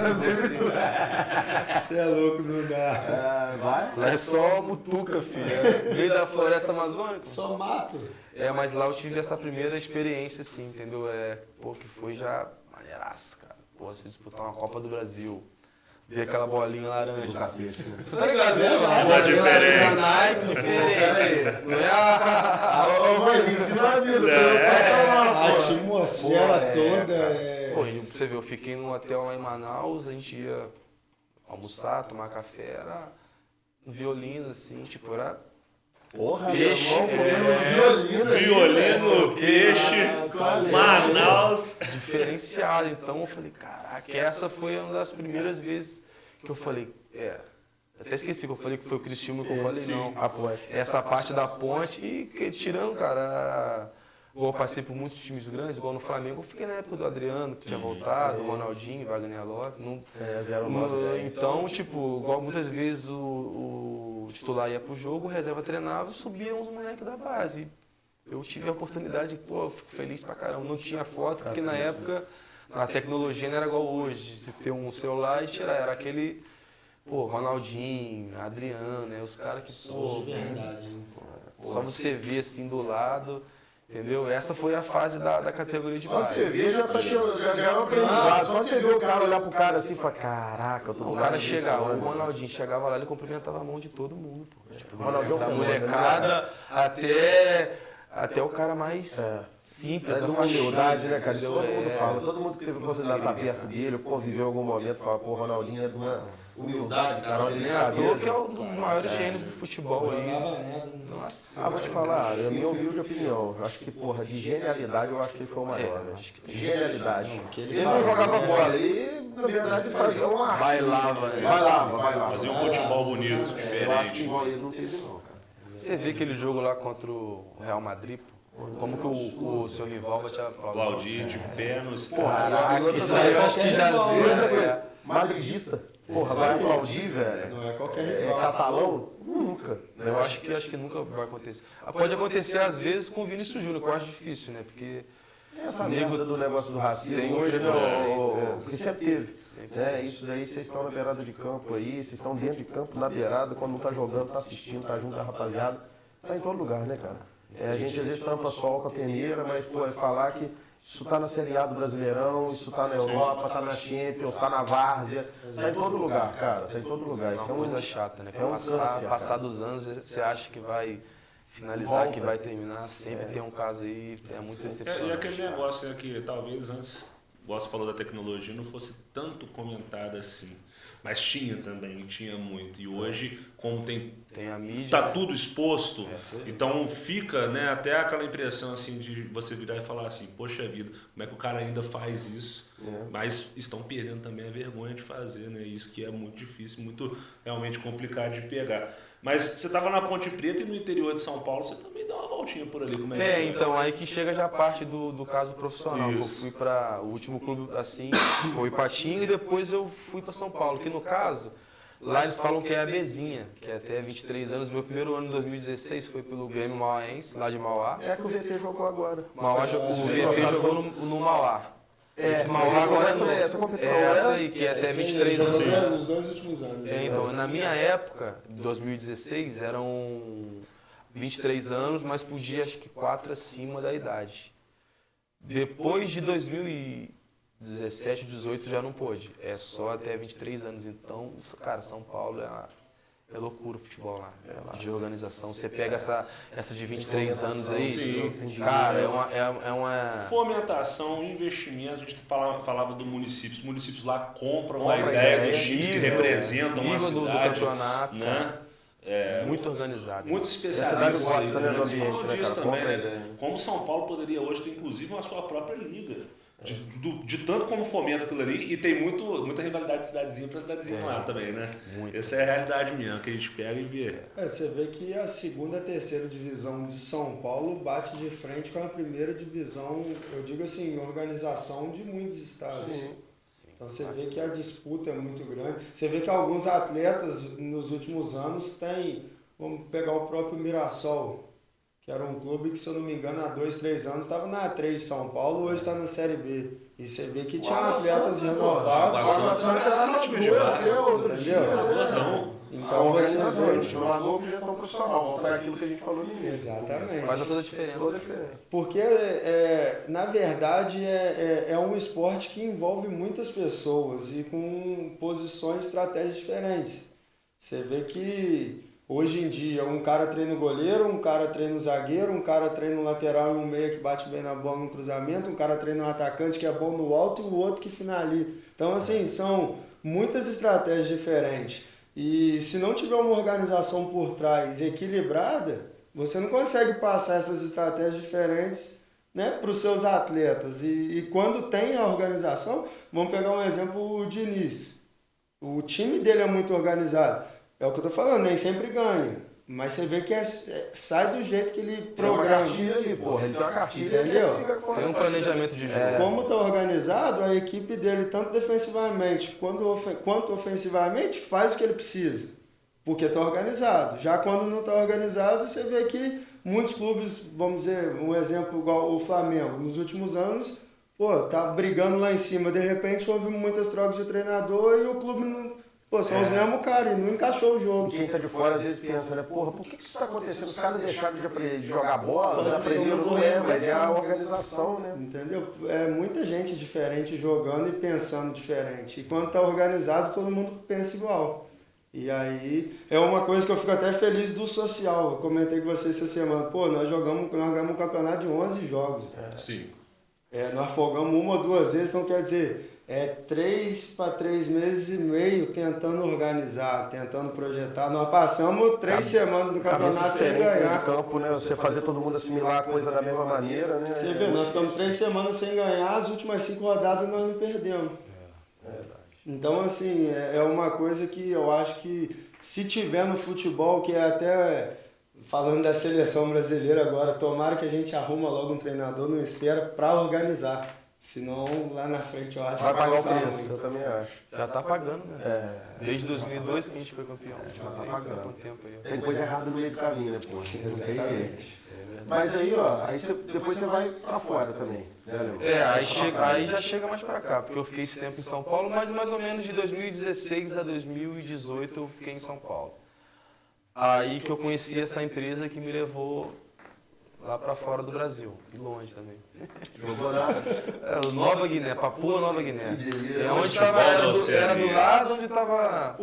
S4: Você é louco, não dá.
S1: Vai?
S3: lá é só mutuca, filho. É meio da floresta amazônica.
S4: Só mato.
S3: Mas lá eu tive essa primeira experiência, assim, entendeu? Que foi já maneiraço, cara. Pô, você disputar uma Copa do Brasil, ver aquela bolinha laranja. Você tá ligado, né?
S2: Bola diferente.
S3: Nike diferente. Não é a...
S1: Ô, mãe, ensina a vida.
S4: A atmosfera toda
S3: Pô, e pra você ver, eu fiquei num hotel lá em Manaus, a gente ia almoçar, tomar café, era um violino, assim, tipo, era...
S1: Porra,
S3: Peixe,
S1: meu irmão,
S2: Violino, peixe, Manaus.
S3: diferenciado. Então eu falei, caraca, essa foi uma das primeiras vezes que eu falei, até esqueci que eu falei que foi o Criciúma que eu falei, não.
S1: a ponte.
S3: Essa parte da ponte e tirando, cara, igual eu passei por muitos times grandes, igual no Flamengo, eu fiquei na época do Adriano, que tinha voltado, o Ronaldinho, Wagner Love.
S1: 0-9.
S3: Então, tipo, igual muitas vezes o titular ia pro jogo, o reserva treinava e subia uns moleques da base. Eu tive a oportunidade, pô, fico feliz pra caramba. Não tinha foto, porque na época a tecnologia não era igual hoje. Você ter um celular e tirar, era aquele, pô, Ronaldinho, Adriano, né? Os caras que, pô,
S4: de verdade. Né?
S3: só você ver assim do lado, entendeu? Essa foi a fase da categoria de
S1: Só
S3: base.
S1: você vê, já é um aprendizado. Só você ver o cara olhar pro cara assim e falar, caraca, eu tô
S3: O cara chegava, o Ronaldinho chegava lá, ele cumprimentava a mão de todo mundo, pô. Tipo,
S1: Ronaldinho
S3: da
S1: foi
S3: molecada até o cara mais simples,
S1: É
S3: da
S1: de uma
S3: faxina,
S1: humildade, né, cara? Isso
S3: entendeu?
S1: todo mundo fala. Todo mundo que teve a oportunidade de estar perto dele, conviveu em algum momento, fala, pô, Ronaldinho é de uma humildade, cara, uma
S3: Nem à toa que é
S1: delicadeza.
S3: um dos maiores gênios do futebol aí.
S4: Jogava nada, né?
S3: Nossa,
S1: Vou te falar, é a minha humilde opinião. Acho que, porra, de genialidade eu acho que ele foi o maior, né? Genialidade. Ele não jogava bola, ele, na verdade, fazia uma arte.
S3: bailava, né?
S1: Bailava.
S2: Fazia um futebol bonito,
S1: Eu acho que
S2: diferente.
S1: igual ele não teve, não, cara.
S3: Você vê aquele jogo lá contra o Real Madrid, pô, como que o seu rival vai te aplaudir?
S2: Aplaudir de pé no estádio.
S3: Caraca, isso aí eu acho que já
S1: Outra
S3: viu,
S1: coisa,
S3: né?
S1: madridista. Porra, vai aplaudir, velho.
S4: Não é qualquer
S1: É
S4: rival.
S1: catalão? Nunca.
S3: Eu acho que nunca vai acontecer. Pode acontecer às vezes com o Vinícius Júnior, que eu acho difícil, né? Porque
S1: Essa merda do negócio do racismo
S3: Tem
S1: hoje,
S3: preconceito,
S1: que sempre teve. Isso daí vocês estão na beirada de campo aí, vocês estão dentro de campo, na beirada, quando não tá jogando, tá assistindo, tá junto da rapaziada. Tá em todo lugar, né, cara? A gente às vezes tampa sol com a peneira, mas, pô, é falar que isso tá na Série A do Brasileirão, isso tá na Europa, tá na Champions, tá na Várzea, tá em todo lugar, cara, tá em todo lugar. Isso
S3: é uma coisa chata, né?
S1: é um câncer,
S3: Passar dos anos, você acha que vai finalizar, que vai terminar, sempre tem um caso aí, é muito
S2: E
S3: decepcionante.
S2: aquele negócio que talvez antes, igual você falou da tecnologia, não fosse tanto comentada assim. Mas tinha também, tinha muito. E hoje, como tem
S3: a mídia,
S2: tá
S3: né?
S2: tudo exposto, então fica, né, até aquela impressão assim de você virar e falar assim, poxa vida, como é que o cara ainda faz isso? Mas estão perdendo também a vergonha de fazer, né? Isso que é muito difícil, muito realmente complicado de pegar. Mas você estava na Ponte Preta e no interior de São Paulo, você também dá uma voltinha por ali, como é que foi?
S3: Então, aí que chega já a parte do caso profissional. Eu
S2: Isso.
S3: fui para o último clube, assim, foi Ipatinga e depois eu fui para São Paulo, que no caso, lá eles falam que é a Bezinha, que é até 23 anos. Meu primeiro ano em 2016 foi pelo Grêmio Mauaense, lá de Mauá.
S1: É que o VP jogou agora.
S3: O VP jogou no Mauá. Esse Mauá
S1: agora
S3: agora
S1: essa competição.
S3: essa aí, que é até 23 anos.
S4: Os 2 últimos anos.
S3: Então, na minha época, 2016, eram 23 anos, mas podia acho que 4 acima da idade. Depois de 2017, 18 já não pôde. É só até 23 anos. Então, cara, São Paulo é loucura o futebol lá. De organização. Você pega essa de 23 anos aí,
S2: Sim.
S3: cara, é uma...
S2: Fomentação, investimento, a gente falava do município. Os municípios lá compram a
S3: Compra
S2: ideia dos times que
S3: nível,
S2: representam uma
S3: nível do
S2: cidade.
S3: campeonato,
S2: Né?
S3: muito organizado.
S2: Muitos
S1: cidade
S2: especialistas
S1: gosta,
S2: aí,
S1: né,
S2: né?
S1: do
S2: Eles
S1: ambiente,
S2: falam
S1: né,
S2: disso
S1: cara?
S2: também,
S1: Compra
S2: né?
S1: ideia.
S2: Como São Paulo poderia hoje ter, inclusive, uma sua própria liga. De tanto como fomenta aquilo ali, e tem muita rivalidade de cidadezinha para cidadezinha lá também, né?
S3: Muito.
S2: Essa é a realidade mesmo, que a gente pega e vê.
S4: Você vê que a segunda e a terceira divisão de São Paulo bate de frente com a primeira divisão, eu digo assim, organização de muitos estados.
S1: Sim.
S4: Então você vê que a disputa é muito grande. Você vê que alguns atletas nos últimos anos têm, vamos pegar o próprio Mirassol, que era um clube que, se eu não me engano, há 2, 3 anos estava na A3 de São Paulo, hoje está na Série B. E você vê que tinha atletas renovados.
S2: Entendeu?
S4: Então você vê.
S1: Largou com gestão profissional. Foi aquilo que a gente falou no início.
S4: Exatamente.
S3: Faz toda a diferença.
S4: Porque, na verdade, é um esporte que envolve muitas pessoas e com posições, estratégias diferentes. Você vê que, hoje em dia, um cara treina o goleiro, um cara treina o zagueiro, um cara treina o lateral e um meia que bate bem na bola no cruzamento, um cara treina um atacante que é bom no alto e o outro que finaliza. Então, assim, são muitas estratégias diferentes. E se não tiver uma organização por trás equilibrada, você não consegue passar essas estratégias diferentes, né, para os seus atletas. E quando tem a organização, vamos pegar um exemplo, o Diniz. O time dele é muito organizado. É o que eu estou falando, nem sempre ganha. Mas você vê que sai do jeito que ele programa.
S1: Tem uma cartilha ali, porra. Ele tem uma cartilha.
S4: Entendeu?
S3: Tem um planejamento de jogo.
S4: Como está organizado, a equipe dele, tanto defensivamente quanto ofensivamente, faz o que ele precisa. Porque está organizado. Já quando não está organizado, você vê que muitos clubes, vamos dizer, um exemplo igual o Flamengo, nos últimos anos, tá brigando lá em cima. De repente, houve muitas trocas de treinador e o clube não... são os mesmos caras e não encaixou o jogo.
S1: Quem tá de fora às vezes pensa, né? Porra, por que isso tá acontecendo? Os caras deixaram de jogar bola, eles aprenderam, não é, mas é a organização, né?
S4: Entendeu? É muita gente diferente jogando e pensando diferente. E quando tá organizado, todo mundo pensa igual. E aí, é uma coisa que eu fico até feliz do social. Eu comentei com vocês essa semana. Nós ganhamos um campeonato de 11 jogos.
S2: Sim.
S4: Nós folgamos 1 ou 2 vezes, então quer dizer... 3 para 3 meses e meio tentando organizar, tentando projetar. Nós passamos 3 semanas no campeonato sem ganhar.
S1: De campo, né? Você fazer todo mundo assimilar a coisa da mesma maneira, né?
S4: Você vê, nós ficamos 3 semanas sem ganhar, as últimas 5 rodadas nós não perdemos. Então, assim, é uma coisa que eu acho que se tiver no futebol, que é até... Falando da seleção brasileira agora, tomara que a gente arruma logo um treinador, não espera, para organizar. Senão, lá na frente, eu acho
S1: vai
S4: que vai
S1: pagar o
S4: ficar
S1: preço,
S4: ruim.
S1: eu também acho.
S3: Já tá pagando, né? Desde 2002 que a gente foi campeão. Já tá pagando. Quanto tempo aí?
S1: Tem coisa errada no meio do caminho, né, pô?
S4: Exatamente.
S1: Mas aí, depois você vai pra fora também, né, Léo?
S3: Aí já chega mais pra cá, porque eu fiquei esse tempo em São Paulo, mas mais ou menos de 2016 a 2018 eu fiquei em São Paulo. Aí que eu conheci essa empresa que me levou lá pra fora do Brasil, e longe também.
S1: Jogou nada.
S3: Nova Guiné, Papua Nova Guiné.
S1: beleza.
S3: Onde tava, era do lado onde tava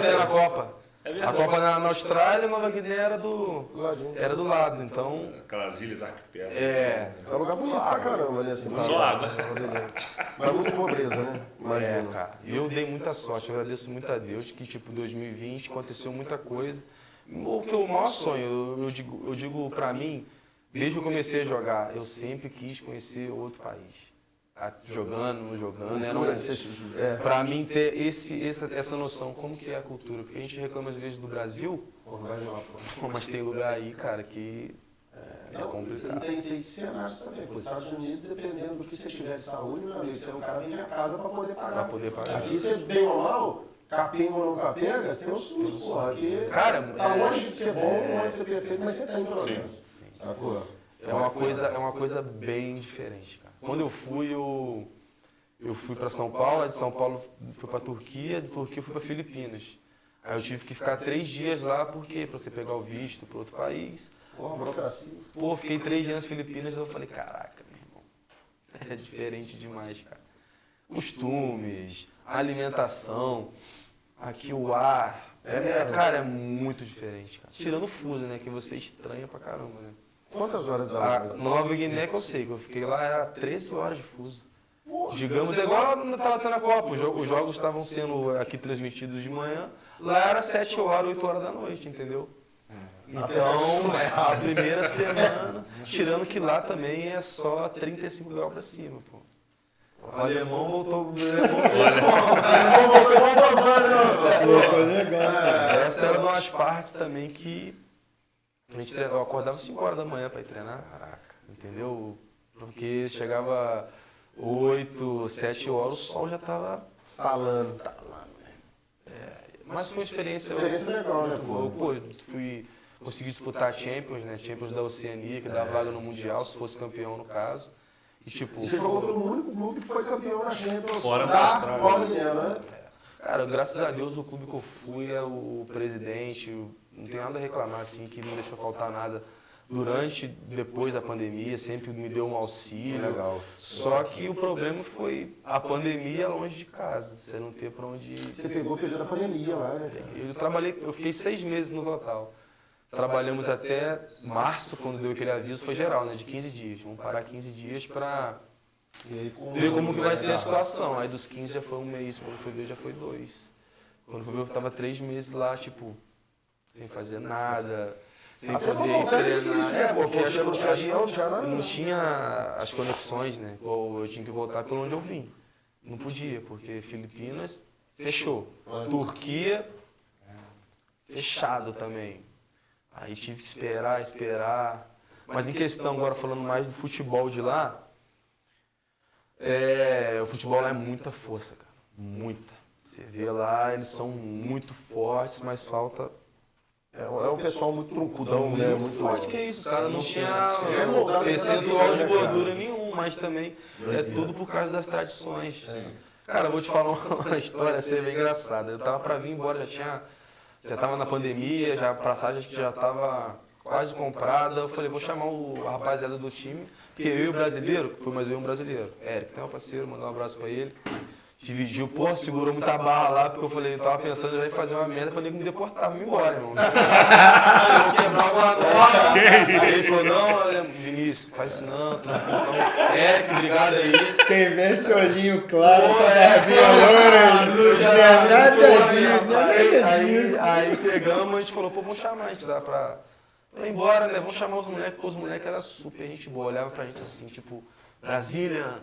S3: tendo a Copa.
S2: É
S3: A
S2: verdade.
S3: Copa na Austrália, Nova Guiné era do lado, então...
S2: Aquelas ilhas arquipélagos.
S3: É
S1: um lugar bonito pra caramba, né? Assim,
S2: Só água.
S1: Mas muito pobreza, né? Imagina.
S3: cara. Eu dei muita sorte, eu agradeço muito a Deus que, tipo, 2020 aconteceu muita coisa. O maior sonho, eu digo pra mim, desde que eu comecei a jogar, eu sempre quis conhecer outro país. Tá jogando, não jogando, pra mim ter essa noção, como que é a cultura. Porque a gente reclama às vezes do Brasil, mas tem lugar aí, cara, que é complicado.
S1: E tem cenários também. Os Estados Unidos, dependendo do que você tiver de saúde, meu amigo, você é um cara vende a casa pra poder pagar.
S3: Pra poder pagar.
S1: Aqui você, bem ou mal, capenga ou não capenga, você tem o SUS, porra. Aqui
S3: Cara,
S1: tá longe de ser bom, longe de ser perfeito, mas você tem pelo menos.
S3: Sim.
S1: Sacou?
S3: É uma coisa bem diferente, cara. Quando eu fui para São Paulo, de São Paulo fui para Turquia, de Turquia eu fui para Filipinas. Aí eu tive que ficar 3 dias lá, porque para você pegar o visto para outro país.
S1: Porra, burocracia.
S3: Pô, fiquei 3 dias nas Filipinas e eu falei, caraca, meu irmão, é diferente demais, cara. Costumes, alimentação, aqui o ar, cara, é muito diferente, cara. Tirando o fuso, né, que você estranha pra caramba, né.
S1: Quantas horas dá?
S3: A Nova Guiné que eu sei, que eu fiquei lá, era 13 horas de fuso. Digamos, é igual não estava tendo a Copa, os jogos estavam sendo aqui transmitidos de manhã, lá era 7 horas, 8 horas da noite, entendeu? Então, a primeira semana, tirando que lá também é só 35 graus pra cima, pô. O alemão voltou,
S4: Voltou legal.
S3: Essa era uma das partes também que a gente treinava, eu acordava 5 horas da manhã pra ir treinar, entendeu? Porque chegava 8, 7 horas, o sol já tava
S1: Falando.
S3: Mas foi uma experiência
S1: legal, né, pô?
S3: Pô, consegui disputar a Champions, né? Champions da Oceania, que dá vaga no Mundial, se fosse campeão no caso. E tipo,
S1: Você jogou pelo único clube que foi campeão da Champions
S2: Fora da
S1: da
S2: Austrália,
S1: Nova Guiné, né?
S3: cara, graças a Deus o clube que eu fui é o presidente, não tem nada a reclamar assim, que não deixou faltar nada durante, depois da pandemia, sempre me deu um auxílio.
S1: Legal.
S3: Só que o problema foi a pandemia longe de casa, você não ter pra onde ir.
S1: Você pegou o período da pandemia lá, né?
S3: Eu fiquei 6 meses no total. Trabalhamos até março, quando deu aquele aviso, foi geral, né? De 15 dias. Vamos parar 15 dias pra ver como que vai ser a situação. Aí dos 15 já foi 1 mês, quando foi ver já foi 2. Quando foi ver eu tava 3 meses lá, tipo, sem fazer nada, sem
S1: Até pra
S3: poder
S1: voltar é
S3: treinar.
S1: difícil, né? Porque
S3: Não tinha as conexões, né? Eu tinha que voltar pelo onde eu vim. Não podia, porque Filipinas fechou. Turquia, fechado também. Aí tive que esperar. Mas em questão, agora falando mais do futebol de lá, o futebol lá é muita força, cara. Muita. Você vê lá, eles são muito fortes, mas falta...
S1: É um pessoal muito truncudão, né? Muito
S3: forte que é isso, cara. Não tinha
S1: moldado
S3: percentual de
S1: nessa vida,
S3: gordura nenhum, mas também é tudo por causa das tradições. Cara, eu vou te falar uma história, assim, bem engraçada. Eu tava pra vir embora, já tava na pandemia, já a passagem acho que já tava quase comprada. Eu falei, vou chamar a rapaziada do time, porque eu e o brasileiro, fui mais eu e um brasileiro. Eric, tem um parceiro, mandar um abraço pra ele. Dividiu, pô, segurou muita barra lá, porque eu falei, eu tava pensando já em fazer uma merda pra nego me deportar, me embora, irmão. Eu vou quebrar uma norma. Aí ele falou, não, olha, Vinícius, faz isso não, Eric, obrigado aí.
S4: Quem vê esse olhinho claro, essa barbinha loira, não é nada disso.
S3: Aí pegamos, a gente falou, pô, vamos chamar, a gente dá pra ir embora, né? Vamos chamar os moleques, porque os moleques eram super gente boa, olhava pra gente assim, tipo, Brasília.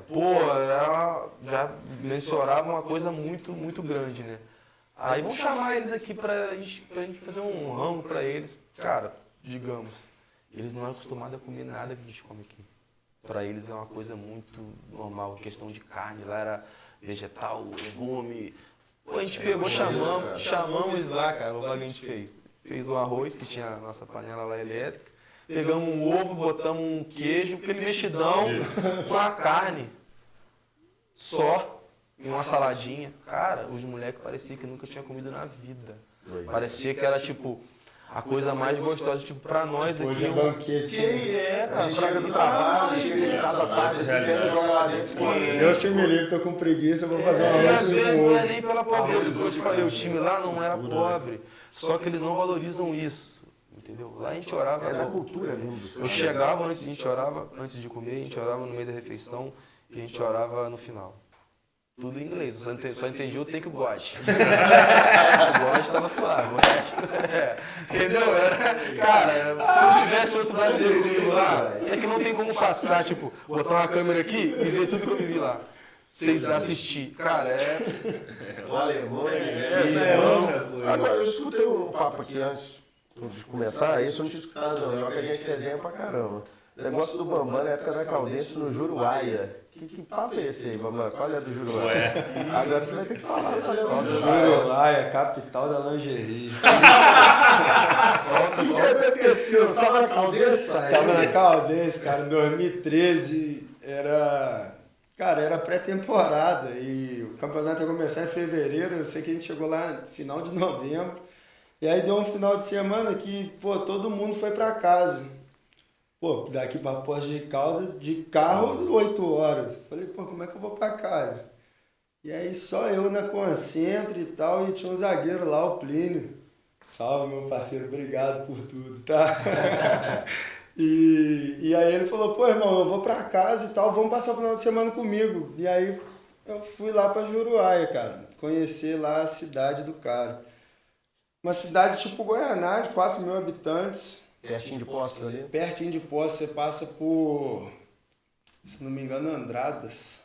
S3: Porra, já mensurava uma coisa muito, muito grande, né? Aí vamos chamar eles aqui pra gente fazer um rango pra eles. Cara, digamos, eles não eram acostumados a comer nada que a gente come aqui. Pra eles é uma coisa muito normal, questão de carne, lá era vegetal, legume. Pô, a gente pegou, chamamos lá, cara, o que a gente fez? Fez um arroz, que tinha a nossa panela lá elétrica. Pegamos um ovo, botamos um queijo, aquele mexidão, uma carne só, e uma saladinha. Cara, os moleques pareciam que nunca tinham comido na vida. Parecia que era tipo, a coisa mais gostosa, tipo, pra nós aqui.
S4: Hoje é banquete.
S3: Cara,
S1: Chega do trabalho, chega de casa tarde, assim, quer jogar lá dentro.
S4: Deus que me livre, tô com preguiça, vou fazer uma
S3: E às
S4: lanche
S3: vezes
S4: com
S3: não é
S4: ovo.
S3: nem pela pobreza, como eu te falei, o time lá não era pobre, só que eles não valorizam isso, entendeu? Lá a gente orava,
S1: É da cultura mesmo.
S3: eu chegava antes, a gente orava antes de comer, a gente orava no meio da refeição e a gente orava no final. Tudo em inglês, só entendi o take God. O God tava suave, o resto. Entendeu? Cara, se eu tivesse outro brasileiro comigo lá, é que não tem como passar, tipo, botar uma câmera aqui e ver tudo que eu vivi lá. Vocês assistir. Cara,
S1: O alemão, Agora, eu escutei o papo aqui antes de começar, isso eu não tinha escutado não, é que a gente resenha pra caramba. O negócio do Bambam na época da Caldense no Juruáia. Que papo é esse aí, Bambam? Qual é do Juruáia? Agora você vai ter que falar.
S4: Juruáia, capital da lingerie.
S1: Você estava na Caldense, pai?
S4: Tava na Caldense, cara, em 2013, era pré-temporada e o campeonato ia começar em fevereiro, eu sei que a gente chegou lá no final de novembro, e aí deu um final de semana que, pô, todo mundo foi pra casa. Pô, daqui pra Poços de Caldas, de carro, 8 horas. Falei, pô, como é que eu vou pra casa? E aí só eu na Concentra e tal, e tinha um zagueiro lá, o Plínio. Salve, meu parceiro, obrigado por tudo, tá? E aí ele falou, pô, irmão, eu vou pra casa e tal, vamos passar o final de semana comigo. E aí eu fui lá pra Juruáia, cara, conhecer lá a cidade do cara. Uma cidade tipo Goianá, de 4 mil habitantes.
S1: Pertinho de Poços ali?
S4: Pertinho de Poços, você passa por, se não me engano, Andradas.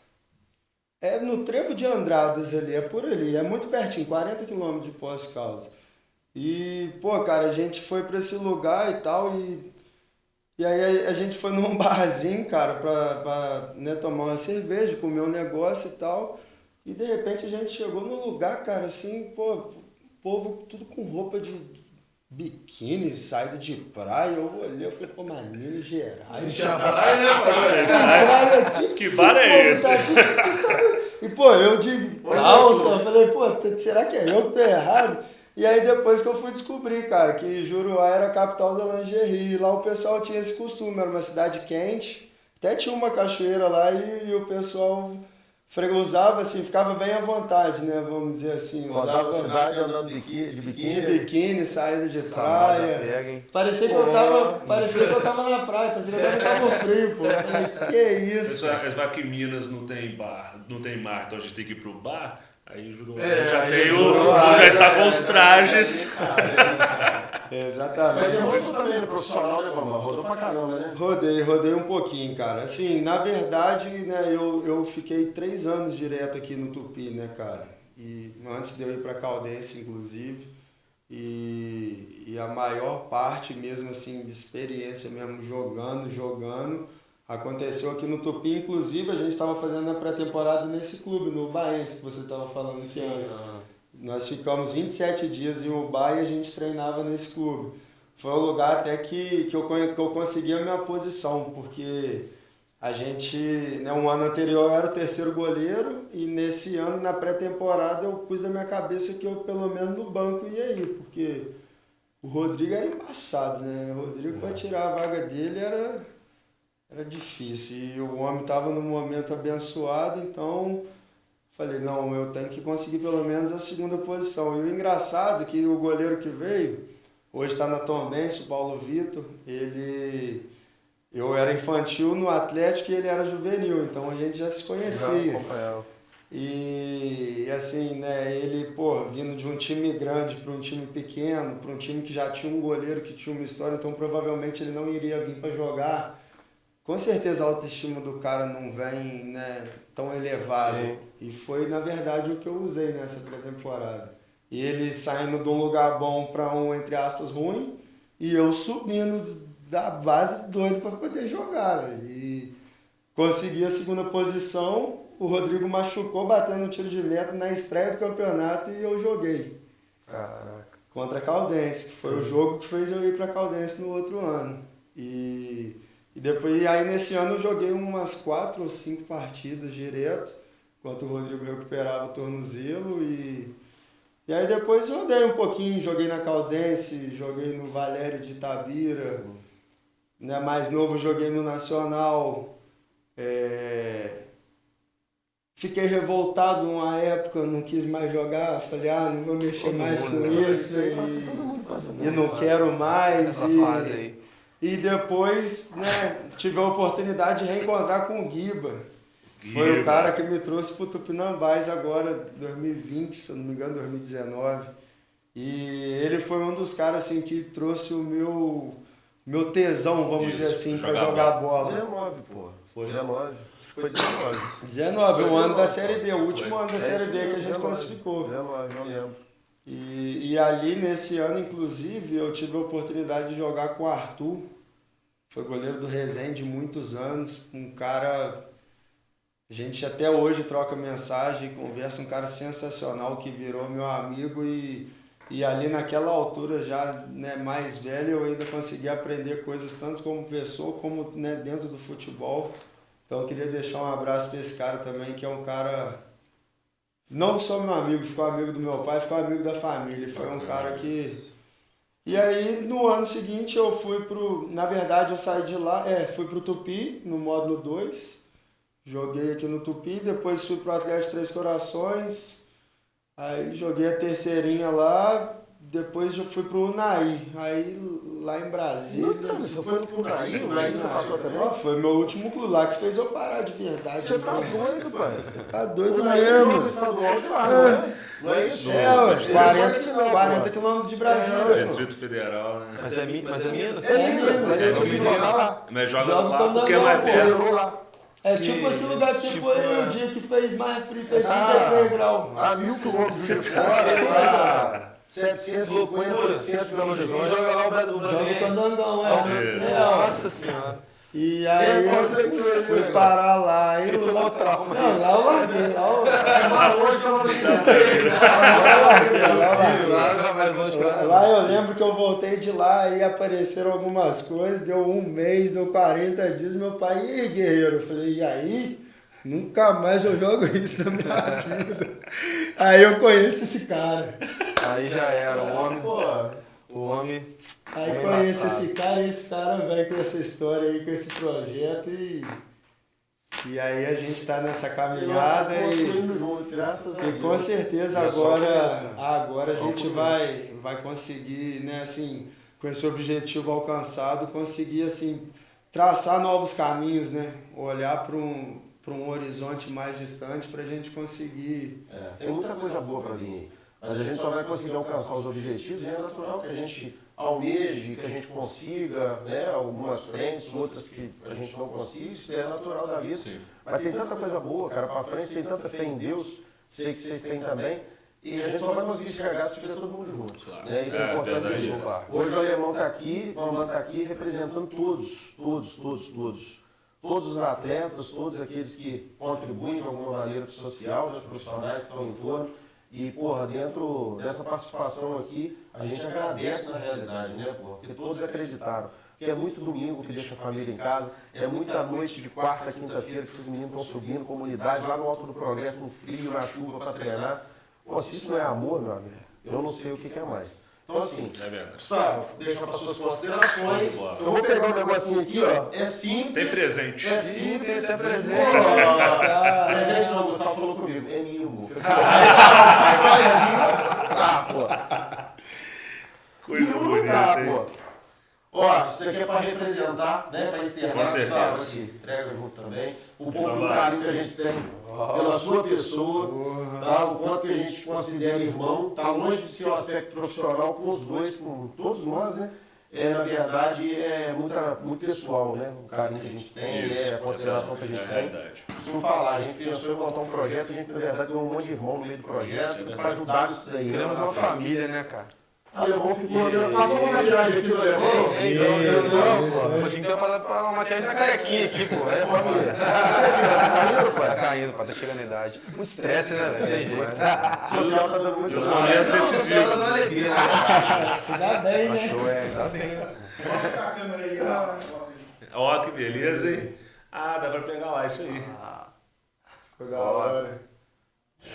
S4: É no trevo de Andradas ali, é por ali, é muito pertinho, 40 quilômetros de Poços de Caldas. E, pô, cara, a gente foi pra esse lugar e tal, e aí a gente foi num barzinho, cara, pra né, tomar uma cerveja, comer um negócio e tal. E de repente a gente chegou num lugar, cara, assim, pô, o povo tudo com roupa de biquíni, saída de praia. Eu olhei, eu falei, pô, mas Minas Gerais.
S2: Que bar é esse?
S4: E, pô, eu de calça, eu falei, pô, será que é eu que tô errado? E aí depois que eu fui descobrir, cara, que Juruá era a capital da lingerie, e lá o pessoal tinha esse costume, era uma cidade quente, até tinha uma cachoeira lá e o pessoal usava assim, ficava bem à vontade, né, vamos dizer assim.
S1: Rodava a cidade andando de biquíni.
S4: De biquíni, saindo de praia. Parecia que eu tava na praia, parecia que eu tava no frio, pô. Eu falei, que isso?
S2: Eles falam que em Minas não tem bar, não tem mar, então a gente tem que ir pro bar. Aí Juruá já tem já está com os trajes.
S4: Exatamente.
S1: Mas você rodou também no profissional, né, Bambam? Rodou pra caramba, né?
S4: Rodei um pouquinho, cara. Assim, na verdade, né, eu fiquei 3 anos direto aqui no Tupi, né, cara? E antes de eu ir pra Caldense, inclusive. E a maior parte mesmo, assim, de experiência mesmo, jogando, aconteceu aqui no Tupi. Inclusive, a gente estava fazendo a pré-temporada nesse clube, no Ubaense, que você estava falando aqui antes. Nós ficamos 27 dias em Uba e a gente treinava nesse clube. Foi um lugar até que eu consegui a minha posição, porque a gente, né, um ano anterior eu era o 3º goleiro e nesse ano, na pré-temporada, eu pus na minha cabeça que eu, pelo menos no banco, ia ir, porque o Rodrigo era embaçado, né? O Rodrigo, para tirar a vaga dele, era difícil. E o homem estava num momento abençoado, então falei, não, eu tenho que conseguir pelo menos a 2ª posição. E o engraçado é que o goleiro que veio, hoje está na Tombense, o Paulo Vitor, eu era infantil no Atlético e ele era juvenil, então a gente já se conhecia. E assim, né, ele, pô, vindo de um time grande para um time pequeno, para um time que já tinha um goleiro que tinha uma história, então provavelmente ele não iria vir para jogar. Com certeza a autoestima do cara não vem, né, tão elevada. Sim. E foi, na verdade, o que eu usei nessa pré-temporada. E ele saindo de um lugar bom para um, entre aspas, ruim, e eu subindo da base doido para poder jogar, velho. E consegui a 2ª posição, o Rodrigo machucou batendo um tiro de meta na estreia do campeonato e eu joguei. Caraca. Contra a Caldense, que foi o jogo que fez eu ir para a Caldense no outro ano. E depois, aí nesse ano eu joguei umas 4 ou 5 partidas direto, enquanto o Rodrigo recuperava o tornozelo e E aí depois eu rodei um pouquinho, joguei na Caldense, joguei no Valério de Itabira, né, mais novo joguei no Nacional. Fiquei revoltado uma época, não quis mais jogar, falei, não vou mexer mais com isso e não quero mais. E depois, né, tive a oportunidade de reencontrar com o Guiba. Foi o cara que me trouxe pro Tupinambás agora, 2020, se eu não me engano, 2019. E ele foi um dos caras assim, que trouxe o meu tesão, vamos dizer assim, pra jogar bola.
S1: 19, pô. Foi 19. Foi 19.
S4: 19, o ano da Série D, o último ano da Série D que a gente classificou.
S1: 19, não lembro.
S4: E ali nesse ano, inclusive, eu tive a oportunidade de jogar com o Arthur. Foi goleiro do Resende muitos anos, um cara... A gente até hoje troca mensagem, conversa, um cara sensacional que virou meu amigo e ali naquela altura já, né, mais velho, eu ainda consegui aprender coisas tanto como pessoa como, né, dentro do futebol. Então eu queria deixar um abraço para esse cara também, que é um cara, não só meu amigo, ficou amigo do meu pai, ficou amigo da família, foi um cara que... E aí no ano seguinte eu fui na verdade eu saí de lá, fui pro Tupi, no módulo 2, joguei aqui no Tupi, depois fui pro Atlético Três Corações, aí joguei a terceirinha lá, depois eu fui pro Unai, aí lá em Brasília.
S1: Você foi pro Unai? O Unai você passou também?
S4: Foi meu último clube lá que fez eu parar de verdade.
S1: Você tá doido, pai?
S4: Tá doido mesmo.
S1: Não é isso?
S4: Uns 40 quilômetros de Brasília.
S2: Distrito Federal, né?
S3: Mas é Minas?
S1: É Minas, mas eu vim lá.
S2: Mas joga lá porque é mais perto.
S4: É tipo esse lugar que você foi o dia que fez mais frio, fez 33 graus.
S1: 1.000 quilômetros de fora, 750, 800 Belo Horizonte.
S3: Joga lá o Brasileiro.
S4: Joga o Candangão,
S3: Nossa senhora.
S4: E aí eu fui parar lá. E
S3: tomou trauma.
S4: Não, lá eu larguei. Lá eu lembro que eu voltei de lá e apareceram algumas coisas, deu um mês, deu 40 dias, meu pai, e aí, guerreiro? Eu falei, e aí? Nunca mais eu jogo isso na minha vida. Aí eu conheço esse cara.
S3: Aí já era, o homem...
S4: Aí conheço esse cara vai com essa história aí, com esse projeto e aí a gente tá nessa caminhada e com certeza agora a gente vai conseguir, né, assim, com esse objetivo alcançado, conseguir, assim, traçar novos caminhos, né, olhar para um horizonte mais distante pra gente conseguir...
S1: Tem muita coisa boa para vir aí, mas a gente só vai conseguir alcançar os objetivos e é natural que a gente almeje, que a gente consiga, né, algumas frentes, outras que a gente não consiga, isso é natural da vida. Sim. Mas tem tanta coisa boa, cara, para frente, tem tanta fé em Deus, sei que vocês têm também, e a gente só vai conseguir enxergar se tiver todo mundo junto. Claro. Né? Isso é importante. Hoje o Alemão está aqui, o Alemão está aqui representando todos os atletas, todos aqueles que contribuem de alguma maneira para o social, os profissionais que estão em torno. E, porra, dentro dessa participação aqui, a gente agradece na realidade, né, porra? Porque todos acreditaram. Porque é muito domingo que deixa a família em casa, é muita noite de quarta, quinta-feira que esses meninos estão subindo, comunidade, lá no Alto do Progresso, no frio, na chuva, para treinar. Pô, se isso não é amor, meu amigo, eu não sei o que é mais. Então, assim, Gustavo, deixa para suas considerações. Eu vou pegar um negocinho aqui, ó. É simples.
S2: Tem presente.
S1: É simples, é presente. Presente não, o Gustavo falou comigo. É mimo.
S2: Coisa bonita,
S1: pô. Ó, isso aqui é para representar, né? Para externar.
S2: Com certeza.
S1: Entrega junto também. O pouco do carinho que a gente tem pela sua pessoa, tá? O quanto que a gente considera irmão, tá longe de ser um aspecto profissional com os dois, com todos nós, né? Na verdade, é muito pessoal, né? O carinho que a gente tem, a consideração que a gente tem. Se não falar, a gente pensou em montar um projeto, a gente, na verdade, deu um monte de irmão no meio do projeto para ajudar isso daí.
S3: Criamos uma família, né, cara?
S1: O Alemão ficou passou uma maquiagem aqui do Alemão.
S3: Pô, tinha que ter uma maquiagem na carequinha aqui, pô. É família. Tá caindo, pô. Tá chegando a idade. Muito estresse, né, velho? Tem jeito.
S1: Social tá dando muito.
S2: Os momentos decisivos.
S3: Tá alegria, né?
S4: Dá bem, né?
S3: Show, dá bem.
S4: Mostra a câmera aí, ó.
S2: Ó, que beleza, hein? Ah, dá pra pegar lá, isso aí.
S4: Foi da hora.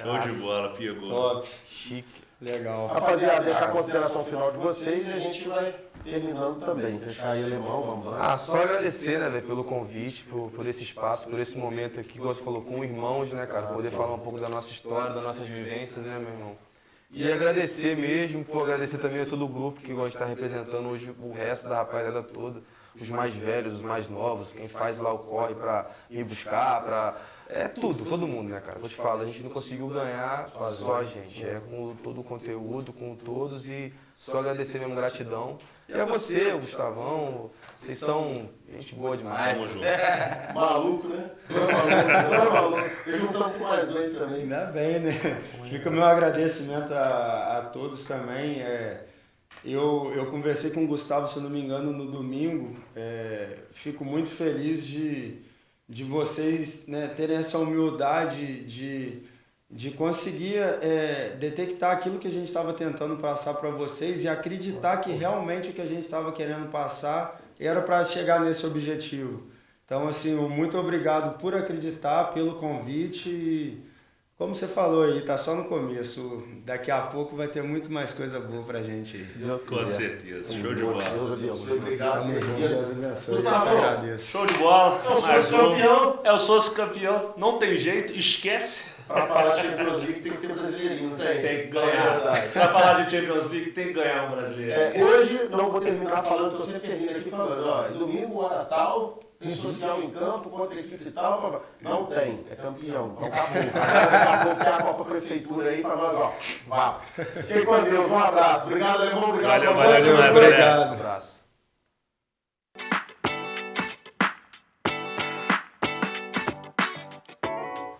S2: Show de bola, pegou.
S4: Top.
S3: Chique.
S4: Legal.
S1: Rapaziada, deixar a consideração final de vocês e a gente vai terminando também. Deixar aí Alemão, Bambam.
S3: Só agradecer, né, velho, pelo convite, por esse espaço, por esse momento aqui, como você falou, com irmãos, né, cara, poder falar um pouco da nossa história, das nossas vivências, né, meu irmão. E agradecer mesmo, agradecer também a todo o grupo que gosta de estar representando hoje o resto da rapaziada toda, os mais velhos, os mais novos, quem faz lá o corre pra ir buscar, tudo, todo mundo, né, cara? Eu te falo, a gente não conseguiu ganhar só a gente, com todo o conteúdo, com todos e só agradecer mesmo, gratidão. E a você, o Gustavão, vocês são gente boa demais.
S2: Tamo junto.
S1: Maluco, né? Maluco. E juntamos com mais dois também.
S4: Ainda bem, né? Fica o meu agradecimento a todos também. Eu conversei com o Gustavo, se eu não me engano, no domingo. Fico muito feliz de vocês, né, terem essa humildade de conseguir detectar aquilo que a gente estava tentando passar para vocês e acreditar que realmente o que a gente estava querendo passar era para chegar nesse objetivo. Então, assim, muito obrigado por acreditar, pelo convite e, como você falou aí, tá só no começo. Daqui a pouco vai ter muito mais coisa boa pra gente aí.
S2: Com certeza. Show de bola.
S1: Obrigado.
S4: Deus abençoe.
S2: Gustavo,
S4: Eu te agradeço.
S2: show de bola.
S1: Eu sou esse campeão.
S2: Eu sou esse campeão. Não tem jeito, esquece.
S1: Pra falar de Champions League tem que ter brasileirinho, não tem?
S2: Tem que ganhar. Pra falar de Champions League, tem que ganhar um brasileiro.
S1: Hoje não vou terminar falando, que eu sempre termino aqui falando, ó, domingo, hora tal, tem social em campo, contra a equipe e tal, não tem, é campeão. Então acabou, tem a Copa Prefeitura aí pra nós, ó, vá. Fiquem com Deus, um abraço. Obrigado, Alemão, obrigado.
S2: Valeu demais, galera.
S4: Obrigado.
S3: Um abraço.